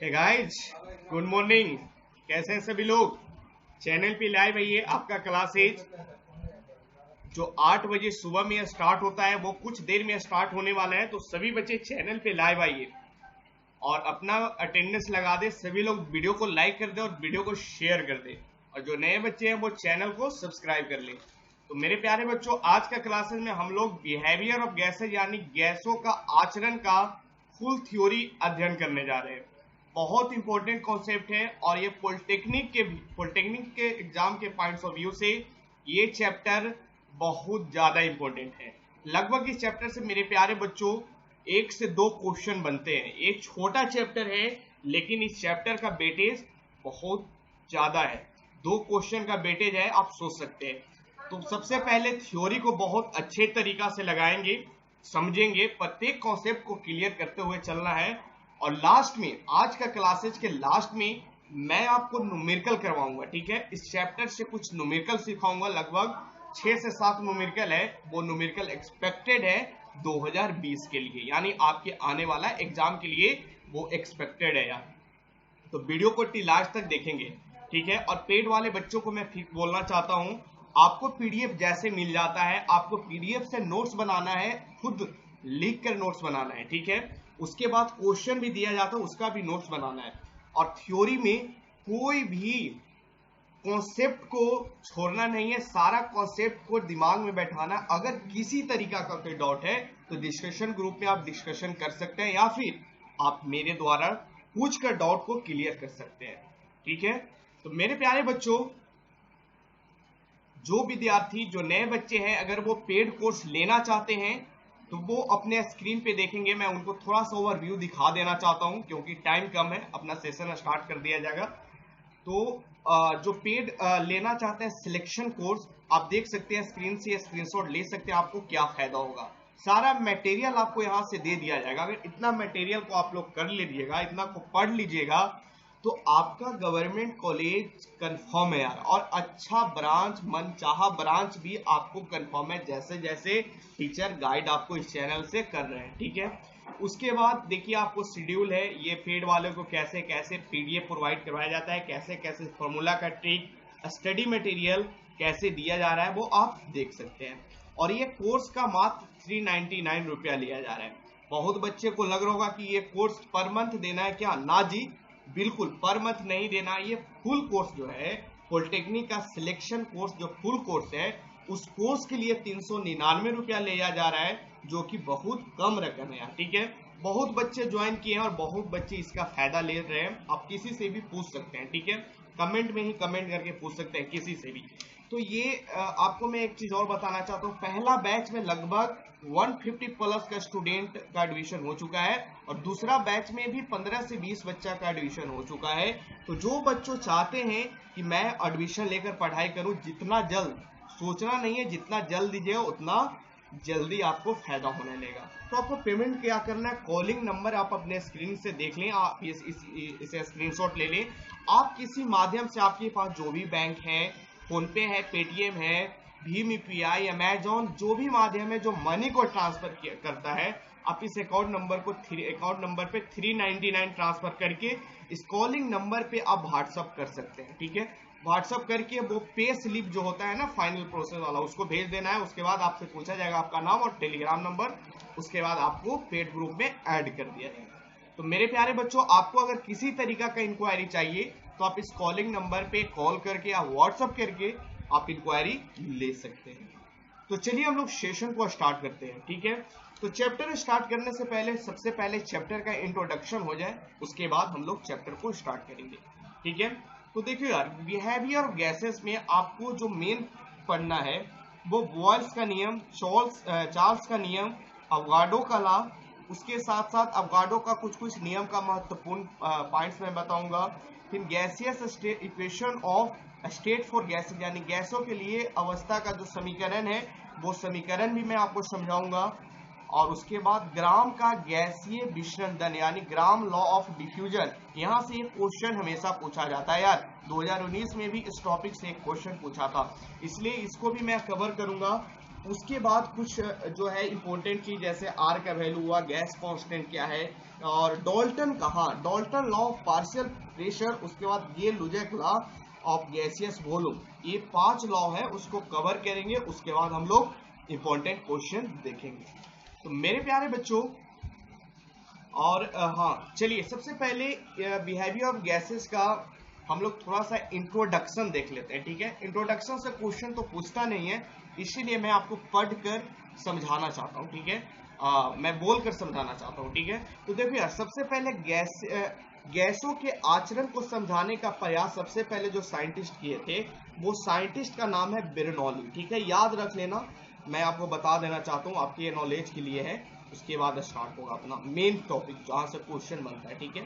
Hey guys, good morning. कैसे हैं सभी लोग? चैनल पे लाइव आइए। आपका क्लासेज जो 8 बजे सुबह में स्टार्ट होता है वो कुछ देर में स्टार्ट होने वाला है, तो सभी बच्चे चैनल पे लाइव आइए और अपना अटेंडेंस लगा दे। सभी लोग वीडियो को लाइक कर दे और वीडियो को शेयर कर दे, और जो नए बच्चे हैं वो चैनल को सब्सक्राइब कर ले। तो मेरे प्यारे बच्चों, आज का क्लासेज में हम लोग बिहेवियर ऑफ गैसेज यानी गैसों का आचरण का फुल थ्योरी अध्ययन करने जा रहे हैं। बहुत इंपॉर्टेंट कॉन्सेप्ट है और ये पॉलिटेक्निक के एग्जाम के पॉइंट्स ऑफ व्यू से ये चैप्टर बहुत ज्यादा इंपॉर्टेंट है। लगभग इस चैप्टर से मेरे प्यारे बच्चों 1 से 2 क्वेश्चन बनते हैं। एक छोटा चैप्टर है लेकिन इस चैप्टर का वेटेज बहुत ज्यादा है। 2 क्वेश्चन का वेटेज है, आप सोच सकते हैं। तो सबसे पहले थ्योरी को बहुत अच्छे तरीका से लगाएंगे, समझेंगे, प्रत्येक कॉन्सेप्ट को क्लियर करते हुए चलना है। और लास्ट में, आज का क्लासेज के लास्ट में मैं आपको न्यूमेरिकल करवाऊंगा। ठीक है, इस चैप्टर से कुछ न्यूमेरिकल सिखाऊंगा। लगभग 6 से 7 न्यूमेरिकल है। वो न्यूमेरिकल एक्सपेक्टेड है 2020 के लिए, यानी आपके आने वाला एग्जाम के लिए वो एक्सपेक्टेड है यार। तो वीडियो को लास्ट तक देखेंगे, ठीक है। और पेड वाले बच्चों को मैं फिर बोलना चाहता हूं, आपको पीडीएफ जैसे मिल जाता है, आपको पीडीएफ से नोट्स बनाना है, खुद लिख कर नोट्स बनाना है, ठीक है। उसके बाद क्वेश्चन भी दिया जाता है, उसका भी नोट्स बनाना है। और थ्योरी में कोई भी कॉन्सेप्ट को छोड़ना नहीं है, सारा कॉन्सेप्ट को दिमाग में बैठाना। अगर किसी तरीका का कोई डाउट है तो डिस्कशन ग्रुप में आप डिस्कशन कर सकते हैं, या फिर आप मेरे द्वारा पूछकर डाउट को क्लियर कर सकते हैं, ठीक है। तो मेरे प्यारे बच्चों, जो विद्यार्थी, जो नए बच्चे हैं, अगर वो पेड कोर्स लेना चाहते हैं तो वो अपने स्क्रीन पे देखेंगे। मैं उनको थोड़ा सा ओवरव्यू दिखा देना चाहता हूं क्योंकि टाइम कम है, अपना सेशन स्टार्ट कर दिया जाएगा। तो जो पेड लेना चाहते हैं सिलेक्शन कोर्स, आप देख सकते हैं स्क्रीन से, स्क्रीनशॉट ले सकते हैं। आपको क्या फायदा होगा, सारा मटेरियल आपको यहाँ से दे दिया जाएगा। अगर इतना मटेरियल को आप लोग कर लीजिएगा, इतना को पढ़ लीजिएगा, तो आपका गवर्नमेंट कॉलेज कंफर्म है यार। और अच्छा ब्रांच, मनचाहा ब्रांच भी आपको कंफर्म है, जैसे जैसे टीचर गाइड आपको इस चैनल से कर रहे हैं, ठीक है। उसके बाद देखिए, आपको शेड्यूल है, ये पेड वाले को कैसे कैसे पीडीएफ प्रोवाइड करवाया जाता है, कैसे कैसे फॉर्मूला का ट्रिक, स्टडी मटेरियल कैसे दिया जा रहा है, वो आप देख सकते हैं। और ये कोर्स का मात्र 399 रुपया लिया जा रहा है। बहुत बच्चे को लग रहा होगा कि ये कोर्स पर मंथ देना है क्या। ना जी, बिल्कुल पर मंथ नहीं देना। ये फुल कोर्स जो है, पॉलिटेक्निक का सिलेक्शन कोर्स जो फुल कोर्स है, उस कोर्स के लिए 399 रुपया लिया जा रहा है, जो कि बहुत कम रकम है यार, ठीक है। बहुत बच्चे ज्वाइन किए हैं और बहुत बच्चे इसका फायदा ले रहे हैं। आप किसी से भी पूछ सकते हैं, ठीक है, कमेंट में ही कमेंट करके पूछ सकते हैं किसी से भी। तो ये आपको मैं एक चीज और बताना चाहता हूँ, पहला बैच में लगभग 150 प्लस का स्टूडेंट का एडमिशन हो चुका है, और दूसरा बैच में भी 15 से 20 बच्चा का एडमिशन हो चुका है। तो जो बच्चों चाहते हैं कि मैं एडमिशन लेकर पढ़ाई करूं, जितना जल्द, सोचना नहीं है, जितना जल्द दीजिएगा उतना जल्दी आपको फायदा होने लगेगा। तो आपको पेमेंट क्या करना है, कॉलिंग नंबर आप अपने स्क्रीन से देख लें, आप इसे स्क्रीनशॉट ले लें। आप किसी माध्यम से, आपके पास जो भी बैंक है, फोन पे है, पेटीएम है, भीम यूपीआई, अमेजॉन, जो भी माध्यम है जो मनी को ट्रांसफर करता है, आप इस अकाउंट नंबर पे 399 ट्रांसफर करके इस कॉलिंग नंबर पे आप व्हाट्सअप कर सकते हैं, ठीक है। व्हाट्सअप करके वो पे स्लिप जो होता है ना, फाइनल प्रोसेस वाला, उसको भेज देना है। उसके बाद आपसे पूछा जाएगा आपका नाम और टेलीग्राम नंबर, उसके बाद आपको पेड ग्रुप में ऐड कर दिया जाएगा। तो मेरे प्यारे बच्चों, आपको अगर किसी तरीका का इंक्वायरी चाहिए तो आप इस कॉलिंग नंबर पे कॉल करके या व्हाट्सअप करके आप इंक्वायरी ले सकते हैं। तो चलिए हम लोग सेशन को स्टार्ट करते हैं, ठीक है। तो चैप्टर स्टार्ट करने से पहले सबसे पहले चैप्टर का इंट्रोडक्शन हो जाए, उसके बाद हम लोग चैप्टर को स्टार्ट करेंगे, ठीक है। तो देखिए यार, बिहेवियर ऑफ गैसेस में आपको जो मेन पढ़ना है वो बॉयल्स का नियम, चार्ल्स का नियम, अवगाडो का लॉ, उसके साथ साथ अवगाडो का कुछ नियम का महत्वपूर्ण पॉइंट्स मैं बताऊंगा। फिर gaseous state equation of state for gases, यानी गैसों के लिए अवस्था का जो समीकरण है वो समीकरण भी मैं आपको समझाऊंगा। और उसके बाद ग्राम का गैसीय विसरण दर, यानी ग्राम लॉ ऑफ डिफ्यूजन। यहाँ से एक क्वेश्चन हमेशा पूछा जाता है यार, 2019 में भी इस टॉपिक से एक क्वेश्चन पूछा था, इसलिए इसको भी मैं कवर करूंगा। उसके बाद कुछ जो है इंपॉर्टेंट चीज, जैसे आर का वैल्यू हुआ, गैस कांस्टेंट क्या है, और डाल्टन कहा, Dalton law of partial pressure, उसके बाद ये लुजेक लॉ ऑफ गैसियस वॉल्यूम, ये 5 लॉ है, उसको कवर करेंगे। उसके बाद हम लोग इंपॉर्टेंट क्वेश्चन देखेंगे। तो मेरे प्यारे बच्चों, और हाँ चलिए सबसे पहले बिहेवियर ऑफ गैसेस का हम लोग थोड़ा सा इंट्रोडक्शन देख लेते हैं, ठीक है। इंट्रोडक्शन से क्वेश्चन तो पूछता नहीं है, इसीलिए मैं आपको पढ़कर समझाना चाहता हूँ, ठीक है। मैं बोलकर समझाना चाहता हूँ, ठीक है। तो देखो यार, सबसे पहले गैसों के आचरण को समझाने का प्रयास सबसे पहले जो साइंटिस्ट किए थे, वो साइंटिस्ट का नाम है बर्नौली, ठीक है, याद रख लेना। मैं आपको बता देना चाहता हूँ, आपके नॉलेज के लिए है। उसके बाद स्टार्ट होगा अपना मेन टॉपिक जहां से क्वेश्चन बनता है, ठीक है।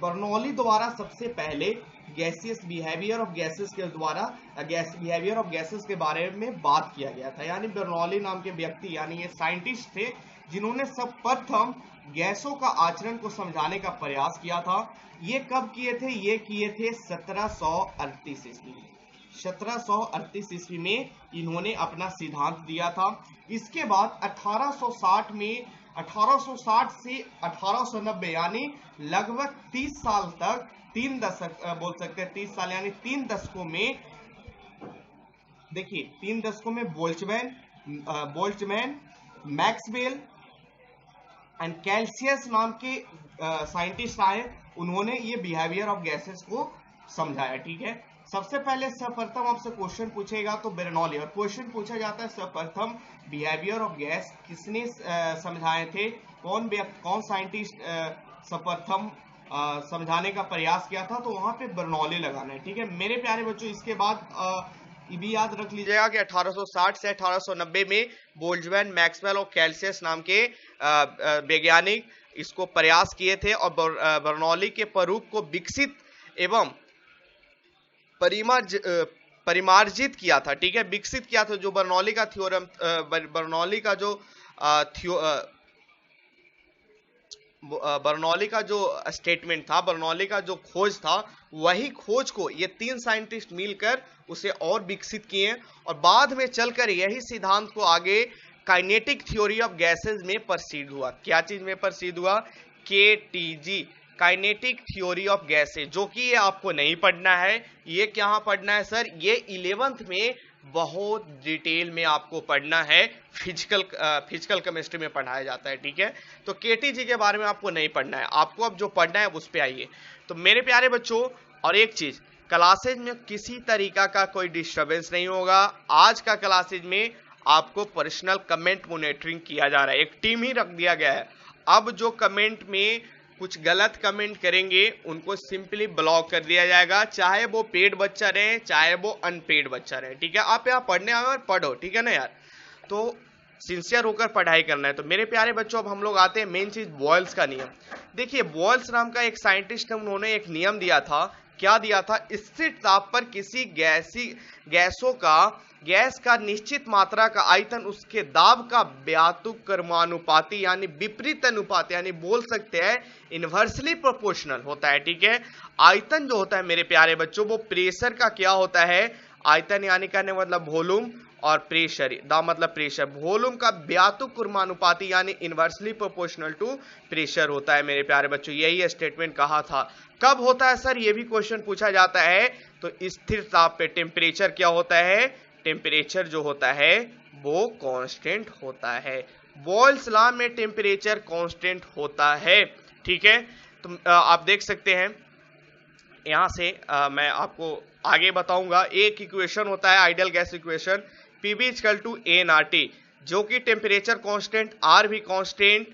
बर्नौली द्वारा सबसे पहले गैसियस बिहेवियर ऑफ गैसेस के द्वारा बिहेवियर ऑफ गैसेस के बारे में बात किया गया था। यानी बर्नौली नाम के व्यक्ति, यानी ये साइंटिस्ट थे जिन्होंने सर्वप्रथम गैसों का आचरण को समझाने का प्रयास किया था। ये कब किए थे? ये किए थे 1738 ईस्वी में। 1738 ईस्वी में इन्होंने अपना सिद्धांत दिया था। इसके बाद 1860 में, 1860 से 1890 यानी लगभग 30 साल तक, 3 दशक बोल सकते हैं, 30 साल यानी 3 दशकों में, देखिए 3 दशकों में बोल्ट्जमैन, मैक्सवेल एंड कैल्सियस नाम के साइंटिस्ट आए। उन्होंने ये बिहेवियर ऑफ गैसेस को समझाया, ठीक है। सबसे पहले सर्वप्रथम आपसे क्वेश्चन पूछेगा तो बर्नौली, और क्वेश्चन पूछा जाता है सर्वप्रथम बिहेवियर ऑफ गैस किसने समझाए थे, कौन साइंटिस्ट सर्वप्रथम समझाने का प्रयास किया था, तो वहां पे बर्नौली लगाना है, ठीक है मेरे प्यारे बच्चों। इसके बाद ये भी याद रख लीजिएगा कि 1860 से 1890 में बोल्ट्जमैन, मैक्सवेल और कैल्सियस नाम के वैज्ञानिक इसको प्रयास किए थे, और बर्नौली के प्रारूप को विकसित एवं परिमार्जित किया था, ठीक है, विकसित किया था। जो बर्नौली का थ्योरम, बर्नौली का जो बर्नौली का जो स्टेटमेंट था, बर्नौली का जो खोज था, वही खोज को ये 3 साइंटिस्ट मिलकर उसे और विकसित किए, और बाद में चलकर यही सिद्धांत को आगे काइनेटिक थ्योरी ऑफ गैसेस में प्रसिद्ध हुआ। क्या चीज में प्रसिद्ध हुआ? KTG, kinetic theory of gases, जो कि ये आपको नहीं पढ़ना है। ये कहाँ पढ़ना है सर? ये 11th में बहुत डिटेल में आपको पढ़ना है, फिजिकल केमिस्ट्री में पढ़ाया जाता है, ठीक है। तो KTG के बारे में आपको नहीं पढ़ना है, आपको अब जो पढ़ना है उस पे आइए। तो मेरे प्यारे बच्चों, और एक चीज, क्लासेज में किसी तरीका का कोई डिस्टर्बेंस नहीं होगा। आज का क्लासेज में आपको पर्सनल कमेंट मॉनिटरिंग किया जा रहा है, एक टीम ही रख दिया गया है। अब जो कमेंट में कुछ गलत कमेंट करेंगे उनको सिंपली ब्लॉक कर दिया जाएगा, चाहे वो पेड बच्चा रहे चाहे वो अनपेड बच्चा रहे, ठीक है। आप यहाँ पढ़ने आओ और पढ़ो, ठीक है ना यार। तो सिंसियर होकर पढ़ाई करना है। तो मेरे प्यारे बच्चों, अब हम लोग आते हैं मेन चीज, बॉयल्स का नियम। देखिए बॉयल्स नाम का एक साइंटिस्ट है, उन्होंने एक नियम दिया था। क्या दिया था? स्थिर ताप पर किसी गैस का निश्चित मात्रा का आयतन उसके दाब का व्यातुक्रमानुपाती यानी विपरीत अनुपात, यानी बोल सकते हैं इनवर्सली प्रोपोर्शनल होता है, ठीक है। आयतन जो होता है मेरे प्यारे बच्चों, वो प्रेशर का क्या होता है? आयतन यानी कहने मतलब वॉल्यूम, और प्रेशर, दा मतलब प्रेशर, वॉल्यूम का व्यातुक्रमानुपाती यानी इनवर्सली प्रोपोर्शनल टू प्रेशर होता है मेरे प्यारे बच्चों। यही स्टेटमेंट कहा था। कब होता है सर? ये भी क्वेश्चन पूछा जाता है। तो स्थिर ताप पे टेम्परेचर क्या होता है? टेम्परेचर जो होता है वो कांस्टेंट होता है। बॉयल्स लॉ में टेम्परेचर कांस्टेंट होता है, ठीक है। तो आप देख सकते हैं यहां से मैं आपको आगे बताऊंगा। एक इक्वेशन होता है ideal gas equation, PV equal to nRT, जो कि टेम्परेचर कांस्टेंट, R भी कांस्टेंट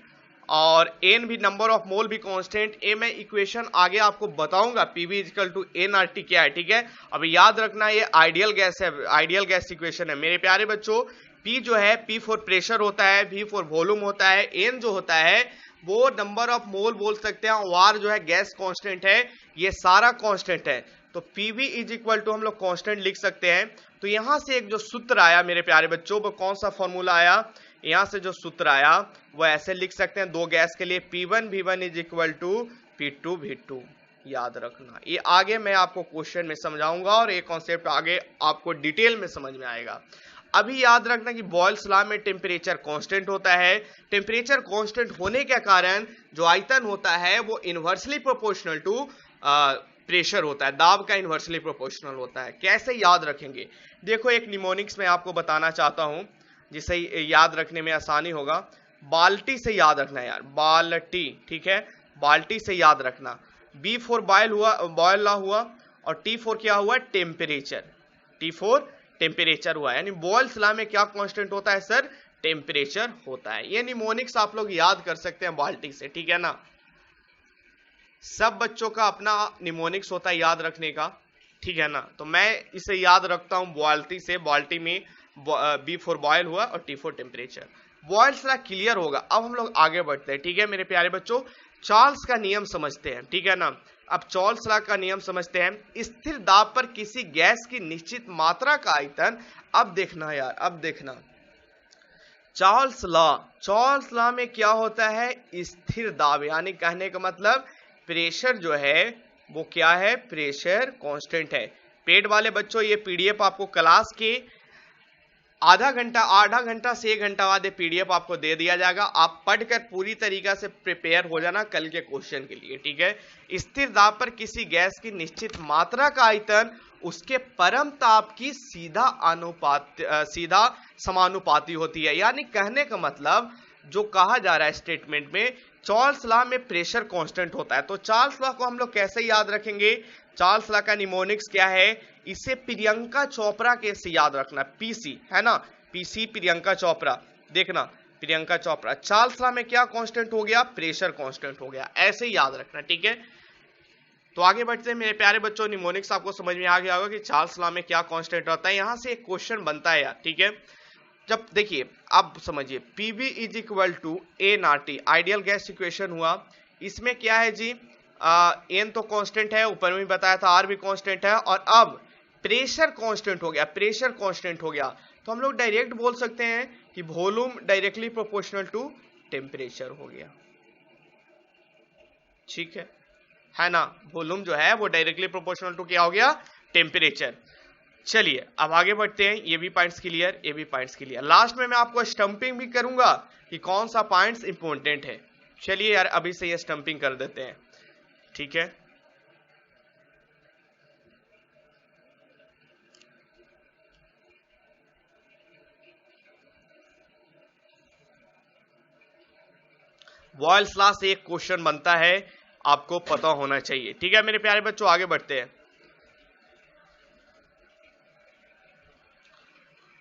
और n भी, नंबर ऑफ मोल भी कांस्टेंट। ये मैं इक्वेशन आगे आपको बताऊंगा PV इक्वल टू nRT क्या है, ठीक है। अब याद रखना ये आइडियल गैस है, आइडियल गैस इक्वेशन है मेरे प्यारे बच्चों। P जो है, P फॉर प्रेशर होता है, V फॉर वॉल्यूम होता है, n जो होता है वो नंबर ऑफ मोल बोल सकते हैं, R जो है गैस कांस्टेंट है, ये सारा कांस्टेंट है। तो PV इज इक्वल टू हम लोग कांस्टेंट लिख सकते हैं। तो यहां से एक जो सूत्र आया मेरे प्यारे बच्चों, वो कौन सा फॉर्मूला आया? यहां से जो सूत्र आया वो ऐसे लिख सकते हैं दो गैस के लिए, P1 V1 is equal to P2 V2। याद रखना, ये आगे मैं आपको क्वेश्चन में समझाऊंगा और ये कॉन्सेप्ट आगे आपको डिटेल में समझ में आएगा। अभी याद रखना कि बॉयल्स लॉ में टेम्परेचर कांस्टेंट होता है। टेम्परेचर कांस्टेंट होने के कारण जो आयतन होता है वो इनवर्सली प्रोपोर्शनल टू प्रेशर होता है, दाब का इनवर्सली प्रोपोर्शनल होता है। कैसे याद रखेंगे? देखो एक निमोनिक्स में आपको बताना चाहता हूं जिसे याद रखने में आसानी होगा। बाल्टी से याद रखना है यार, बाल्टी, ठीक है, बाल्टी से याद रखना। बी फॉर बॉयल लॉ हुआ और टी फॉर क्या हुआ? टेम्परेचर। टी फॉर टेम्परेचर हुआ, यानी बॉयल्स लॉ में क्या कांस्टेंट होता है सर? टेम्परेचर होता है। ये निमोनिक्स आप लोग याद कर सकते हैं बाल्टी से, ठीक है ना। सब बच्चों का अपना निमोनिक्स होता है याद रखने का, ठीक है ना। तो मैं इसे याद रखता हूं बाल्टी से। बाल्टी में बी फॉर बॉयल हुआ और T for temperature. Boyle's law clear होगा। अब हम लोग आगे बढ़ते हैं, ठीक है मेरे प्यारे बच्चों। चार्ल्स का नियम समझते हैं, ठीक है ना। अब चार्ल्स लॉ का नियम समझते हैं। स्थिर दाब पर किसी गैस की निश्चित मात्रा का आयतन, अब देखना यार, अब देखना चार्ल्स लॉ में क्या होता है? स्थिर दाब, यानी कहने का मतलब प्रेशर जो है वो क्या है? प्रेशर कांस्टेंट है। पेड वाले बच्चों ये पीडीएफ आपको क्लास के आधा घंटा से 1 घंटा बाद पीडीएफ आपको दे दिया जाएगा। आप पढ़कर पूरी तरीका से प्रिपेयर हो जाना कल के क्वेश्चन के लिए, ठीक है। स्थिर दाब पर किसी गैस की निश्चित मात्रा का आयतन उसके परम ताप की सीधा समानुपाती होती है। यानी कहने का मतलब जो कहा जा रहा है स्टेटमेंट में, चार्ल्स लॉ में प्रेशर कांस्टेंट होता है। तो चार्ल्स लॉ को हम लोग कैसे याद रखेंगे? चार्ल्स लॉ का निमोनिक्स क्या है? इसे प्रियंका चोपड़ा के से याद रखना, पीसी है ना, पीसी प्रियंका चोपड़ा। देखना प्रियंका चोपड़ा, चार्ल्स लॉ में क्या कांस्टेंट हो गया? प्रेशर कांस्टेंट हो गया। ऐसे ही याद रखना, ठीक है। तो आगे बढ़ते हैं मेरे प्यारे बच्चों। निमोनिक्स आपको समझ में आ गया होगा कि चार्ल्स लॉ में क्या कांस्टेंट होता है। यहां से एक क्वेश्चन बनता है यार, ठीक है। जब देखिए आप समझिए, पीवी इज इक्वल टू ए ना टी, आइडियल गैस इक्वेशन हुआ। इसमें क्या है जी? एन तो कांस्टेंट है, ऊपर में बताया था आर भी कांस्टेंट है, और अब प्रेशर कांस्टेंट हो गया, प्रेशर कांस्टेंट हो गया। तो हम लोग डायरेक्ट बोल सकते हैं कि volume directly proportional to temperature हो गया, ठीक है ना। वॉल्यूम जो है वो डायरेक्टली प्रोपोर्शनल टू क्या हो गया? टेम्परेचर। चलिए अब आगे बढ़ते हैं। ये भी पॉइंट्स क्लियर, ये भी पॉइंट्स क्लियर। लास्ट में मैं आपको स्टंपिंग भी करूंगा कि कौन सा पॉइंट्स इंपॉर्टेंट है। चलिए यार अभी से ये स्टंपिंग कर देते हैं, ठीक है। बॉयल्स लॉ से एक क्वेश्चन बनता है, आपको पता होना चाहिए, ठीक है मेरे प्यारे बच्चों। आगे बढ़ते हैं।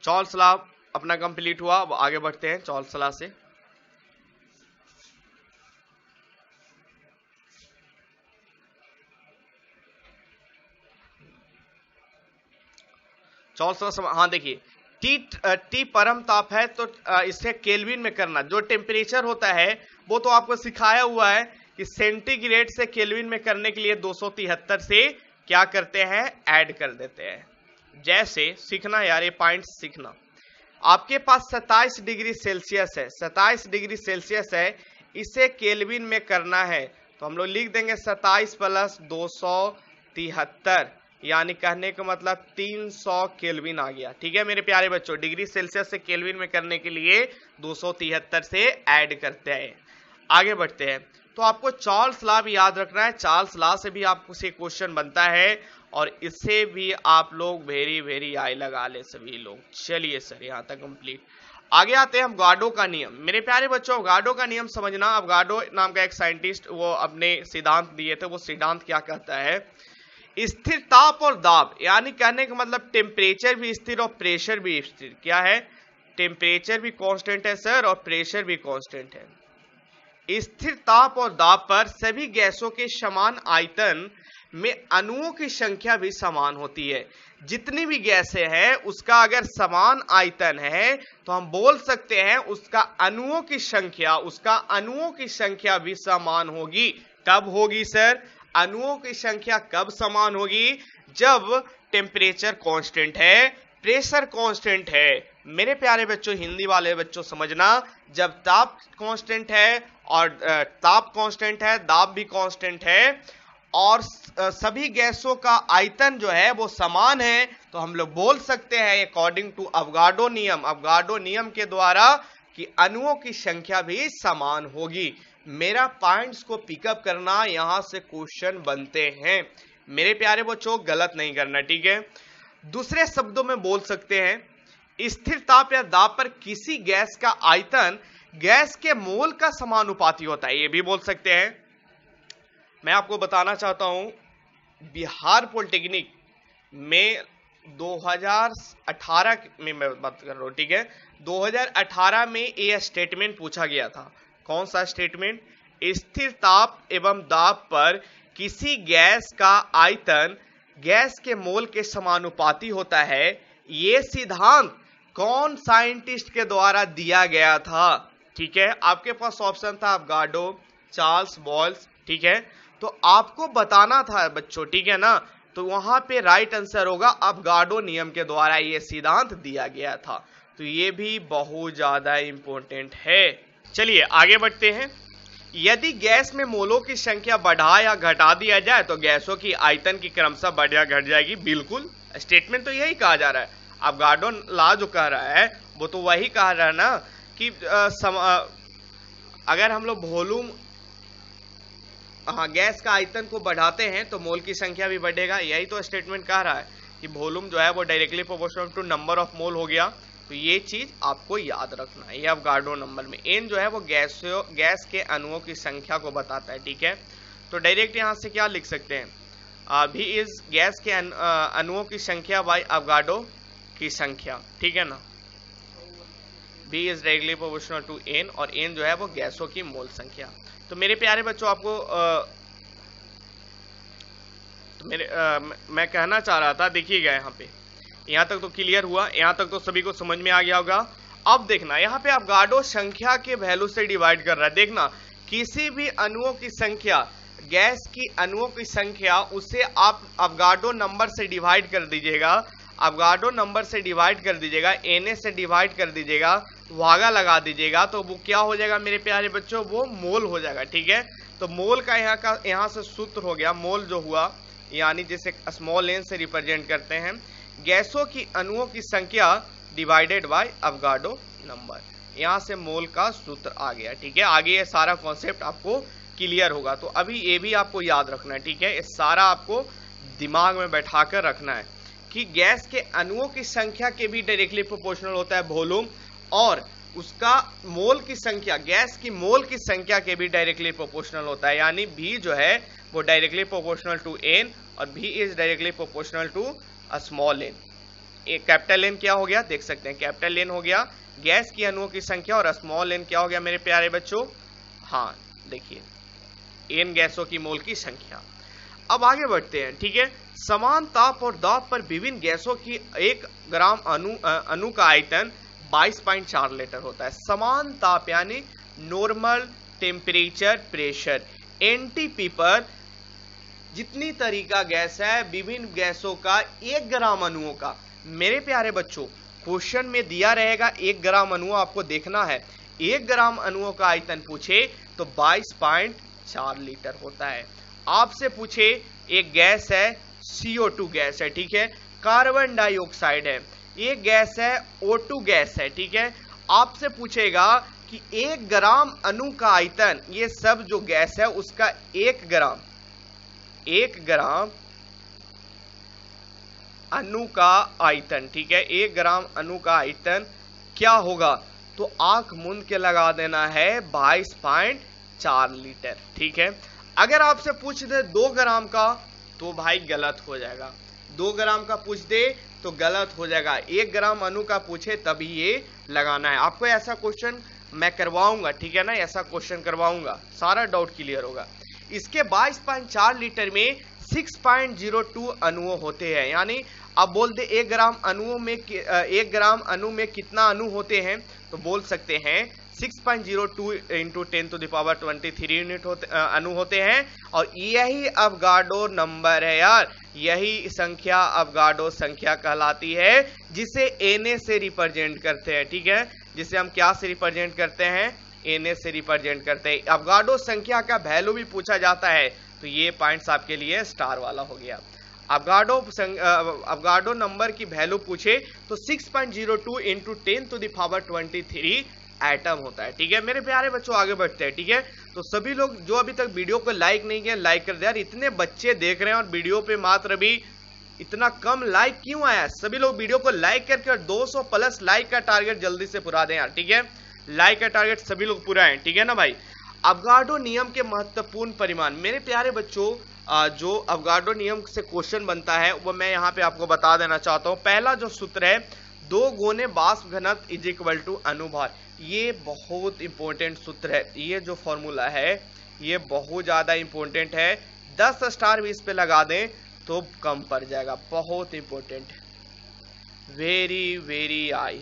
चार्ल्स लॉ अपना कंप्लीट हुआ, अब आगे बढ़ते हैं चार्ल्स लॉ से। चार्ल्स लॉ, हाँ देखिए, टी परम ताप है तो इसे केल्विन में करना। जो टेम्परेचर होता है वो तो आपको सिखाया हुआ है कि सेंटीग्रेड से केल्विन में करने के लिए 273 से क्या करते हैं? ऐड कर देते हैं। जैसे सीखना यार, ये पॉइंट सीखना। आपके पास 27 डिग्री सेल्सियस है, 27 डिग्री सेल्सियस है, इसे केल्विन में करना है तो हम लोग लिख देंगे 27 प्लस 273, यानी कहने का मतलब 300 केल्विन आ गया, ठीक है मेरे प्यारे बच्चों। डिग्री सेल्सियस से केल्विन में करने के लिए 273 से ऐड करते हैं। आगे बढ़ते हैं। तो आपको चार्ल्स लॉ भी याद रखना है। चार्ल्स लॉ से भी आपको से क्वेश्चन बनता है और इससे भी आप लोग वेरी आई लगा ले सभी लोग। चलिए सर यहाँ तक कंप्लीट। आगे आते हैं हम गाडो का नियम। मेरे प्यारे बच्चों गाडो का नियम समझना। अब गाडो नाम का एक साइंटिस्ट वो अपने सिद्धांत दिए थे। वो सिद्धांत क्या कहता है? स्थिर ताप और दाब, यानी कहने का मतलब टेम्परेचर भी स्थिर और प्रेशर भी स्थिर। क्या है? टेम्परेचर भी कांस्टेंट है सर और प्रेशर भी कांस्टेंट है। स्थिर ताप और दाब पर सभी गैसों के समान आयतन में अणुओं की संख्या भी समान होती है। जितनी भी गैसें हैं उसका अगर समान आयतन है तो हम बोल सकते हैं उसका अणुओं की संख्या भी समान होगी। कब होगी सर? अणुओं की संख्या कब समान होगी? जब टेम्परेचर कांस्टेंट है, प्रेशर कांस्टेंट है। मेरे प्यारे बच्चों हिंदी वाले बच्चों समझना, जब ताप कांस्टेंट है और ताप कांस्टेंट है, दाब भी कांस्टेंट है और सभी गैसों का आयतन जो है वो समान है, तो हम लोग बोल सकते हैं अकॉर्डिंग टू अवगाड्रो नियम के द्वारा कि अणुओं की संख्या भी समान होगी। मेरा पॉइंट्स को पिकअप करना, यहां से क्वेश्चन बनते हैं। मेरे प्यारे बच्चों गलत नहीं करना, ठीक है। दूसरे शब्दों में बोल सकते हैं स्थिर ताप या दाब पर किसी गैस का आयतन गैस के मोल का समानुपाती होता है, ये भी बोल सकते हैं। मैं आपको बताना चाहता हूं बिहार पॉलिटेक्निक में 2018 में मैं बात कर रहा हूं, ठीक है। 2018 में यह स्टेटमेंट पूछा गया था। कौन सा स्टेटमेंट? स्थिर ताप एवं दाब पर किसी गैस का आयतन गैस के मोल के समानुपाती होता है। यह सिद्धांत कौन साइंटिस्ट के द्वारा दिया गया था? ठीक है, आपके पास ऑप्शन था अवगाड्रो, चार्ल्स बॉयल्स, ठीक है। तो आपको बताना था बच्चों, ठीक है ना। तो वहां पे राइट आंसर होगा अवगाड्रो नियम के द्वारा यह सिद्धांत दिया गया था। तो ये भी बहुत ज्यादा इंपॉर्टेंट है। चलिए आगे बढ़ते हैं। यदि गैस में मोलों की संख्या बढ़ा या घटा दिया जाए तो गैसों की आयतन की क्रमशः बढ़ या घट जाएगी। बिल्कुल, स्टेटमेंट तो यही कहा जा रहा है। अवगाड्रो लॉ जो कह रहा है वो तो वही कह रहा है ना कि अगर हम लोग वॉल्यूम गैस का आयतन को बढ़ाते हैं तो मोल की संख्या भी बढ़ेगा। यही तो स्टेटमेंट कह रहा है कि वॉल्यूम जो है वो directly proportional to number of mole हो गया। तो ये चीज आपको याद रखना है। ये अवगाड्रो नंबर में एन जो है वो गैस के अणुओं की संख्या को बताता है, ठीक है। तो डायरेक्ट यहां से क्या लिख सकते हैं? भी इज गैस के अणुओं की संख्या बाय अवगाड्रो की संख्या, ठीक है ना। B is directly proportional to n, और एन जो है वो गैसों की मोल संख्या। तो मेरे प्यारे बच्चों आपको मैं कहना चाह रहा था, देखिएगा यहाँ तक तो क्लियर हुआ, यहाँ तक तो सभी को समझ में आ गया होगा। अब देखना यहाँ पे अवगाड्रो संख्या के वैल्यू से डिवाइड कर रहा है। देखना किसी भी अणुओं की संख्या, गैस की अणुओं की संख्या, उसे आप अवगाड्रो नंबर से डिवाइड कर दीजिएगा। अवगाड्रो नंबर से डिवाइड कर दीजिएगा, Na से डिवाइड कर दीजिएगा, भागा लगा दीजिएगा, तो वो क्या हो जाएगा मेरे प्यारे बच्चों? वो मोल हो जाएगा, ठीक है। तो मोल का यहाँ से सूत्र हो गया, मोल जो हुआ यानी जिसे स्मॉल n से रिप्रेजेंट करते हैं, गैसों की अणुओं की संख्या डिवाइडेड बाय अवगाड्रो नंबर। यहाँ से मोल का सूत्र आ गया, ठीक है। आगे ये सारा कॉन्सेप्ट आपको क्लियर होगा। तो अभी ये भी आपको याद रखना है, ठीक है। ये सारा आपको दिमाग में बैठा कर रखना है कि गैस के अणुओं की संख्या के भी डायरेक्टली प्रोपोर्शनल होता है वॉल्यूम, और उसका मोल की संख्या, गैस की मोल की संख्या के भी डायरेक्टली प्रोपोर्शनल होता है। यानी V जो है वो डायरेक्टली प्रोपोर्शनल टू N, और V is directly proportional to small n। एक कैपिटल N क्या हो गया? देख सकते हैं कैपिटल N हो गया गैस की अणुओं की संख्या, और स्मॉल n क्या हो गया मेरे प्यारे बच्चों? हाँ देखिए n गैसों की मोल की संख्या। अब आगे बढ़ते हैं, ठीक है। समान ताप और दाब पर विभिन्न गैसों की 1 ग्राम अणु का आयतन 22.4 लीटर होता है। समान ताप यानी नॉर्मल टेम्परेचर प्रेशर, एनटीपी पर जितनी तरीका गैस है, विभिन्न गैसों का 1 ग्राम अणुओं का। मेरे प्यारे बच्चों क्वेश्चन में दिया रहेगा 1 ग्राम अणु, आपको देखना है 1 ग्राम अणुओं का आयतन पूछे तो 22.4 लीटर होता है। आपसे पूछे एक गैस है CO2 गैस है, ठीक है, कार्बन डाइऑक्साइड है, एक गैस है O2 गैस है, ठीक है। आपसे पूछेगा कि 1 ग्राम अणु का आयतन, ये सब जो गैस है उसका 1 ग्राम अणु का आयतन, ठीक है, 1 ग्राम अणु का आयतन क्या होगा? तो आंख मूंद के लगा देना है 22.4 लीटर, ठीक है। अगर आपसे पूछ दे 2 ग्राम का तो भाई गलत हो जाएगा, 2 ग्राम का पूछ दे तो गलत हो जाएगा। 1 ग्राम अणु का पूछे तभी ये लगाना है। आपको ऐसा क्वेश्चन मैं करवाऊंगा, ठीक है ना, ऐसा क्वेश्चन करवाऊंगा, सारा डाउट क्लियर होगा। इसके 22.4 लीटर में 6.02 अणुओं होते हैं। यानी अब बोल दे 1 ग्राम अणुओं में 1 ग्राम अणु में कितना अणु होते हैं, तो बोल सकते हैं 6.02 इंटू 10⁻23 यूनिट अणु होते हैं। और यही अवगाड्रो नंबर है यार, यही संख्या अवगाड्रो संख्या कहलाती है, जिसे Na से रिप्रेजेंट करते हैं, ठीक है, जिसे हम क्या से रिप्रेजेंट करते हैं? Na से रिप्रेजेंट करते हैं। अवगाड्रो संख्या का वैल्यू भी पूछा जाता है तो ये पॉइंट्स आपके लिए स्टार वाला हो गया। अवगाड्रो नंबर की वैल्यू पूछे तो 6.02 इंटू 10⁻23 एटम होता है। ठीक है मेरे प्यारे बच्चों, आगे बढ़ते हैं। ठीक है, तो सभी लोग जो अभी तक वीडियो को लाइक नहीं किया लाइक कर दे यार। इतने बच्चे देख रहे हैं और वीडियो पे मात्र भी इतना कम लाइक क्यों आया? सभी लोग वीडियो को लाइक करके और 200 प्लस लाइक का टारगेट जल्दी से पूरा दें यार। ठीक है, लाइक का टारगेट सभी लोग पूरा है। ठीक है ना भाई। अवगाड्रो नियम के महत्वपूर्ण परिमाण, मेरे प्यारे बच्चों जो अवगाड्रो नियम से क्वेश्चन बनता है वो मैं यहाँ पे आपको बता देना चाहता हूँ। पहला जो सूत्र है 2 गुने वाष्प घनत्व इज इक्वल टू अनुभार, ये बहुत इंपॉर्टेंट सूत्र है। ये जो फॉर्मूला है ये बहुत ज्यादा इंपॉर्टेंट है। 10 स्टार भी इस पे लगा दें तो कम पड़ जाएगा, बहुत इंपॉर्टेंट, वेरी वेरी आई।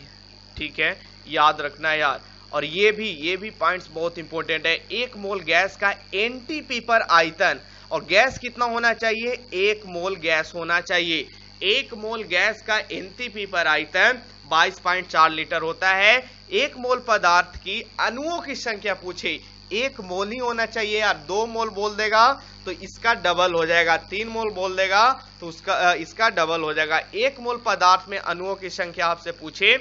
ठीक है, याद रखना यार। और ये भी पॉइंट्स बहुत इंपॉर्टेंट है। 1 मोल गैस का एनटीपी पर आयतन, और गैस कितना होना चाहिए? 1 मोल गैस होना चाहिए। 1 मोल गैस का एनटीपी पर आयतन 22.4 लीटर होता है। 1 मोल पदार्थ की अणुओं की संख्या पूछे, 1 मोल ही होना चाहिए यार। 2 मोल बोल देगा तो इसका डबल हो जाएगा, 3 मोल बोल देगा तो इसका डबल हो जाएगा। 1 मोल पदार्थ में अणुओं की संख्या आपसे पूछे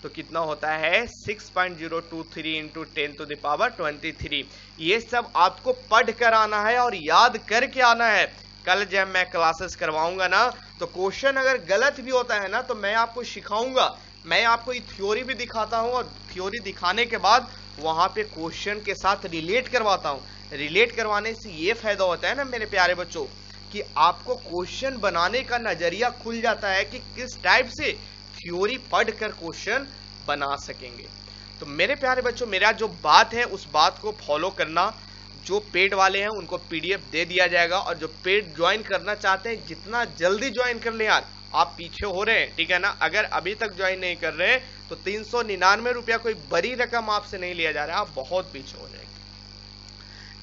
तो कितना होता है? 6.023 इंटू 10⁻23। ये सब आपको पढ़ कर आना है और याद करके आना है। कल जब मैं क्लासेस करवाऊंगा ना तो क्वेश्चन अगर गलत भी होता है ना तो मैं आपको सिखाऊंगा, मैं आपको ये थ्योरी भी दिखाता हूँ और थ्योरी दिखाने के बाद वहां पे क्वेश्चन के साथ रिलेट करवाता हूँ। रिलेट करवाने से ये फायदा होता है ना मेरे प्यारे बच्चों कि आपको क्वेश्चन बनाने का नजरिया खुल जाता है कि किस टाइप से थ्योरी पढ़ कर क्वेश्चन बना सकेंगे। तो मेरे प्यारे बच्चों, मेरा जो बात है उस बात को फॉलो करना। जो पेड वाले हैं उनको पीडीएफ दे दिया जाएगा और जो पेड ज्वाइन करना चाहते हैं जितना जल्दी ज्वाइन कर ले यार। आप पीछे हो रहे हैं, ठीक है ना। अगर अभी तक ज्वाइन नहीं कर रहे तो 399 रुपया कोई बड़ी रकम आपसे नहीं लिया जा रहा है, आप बहुत पीछे हो जाएंगे।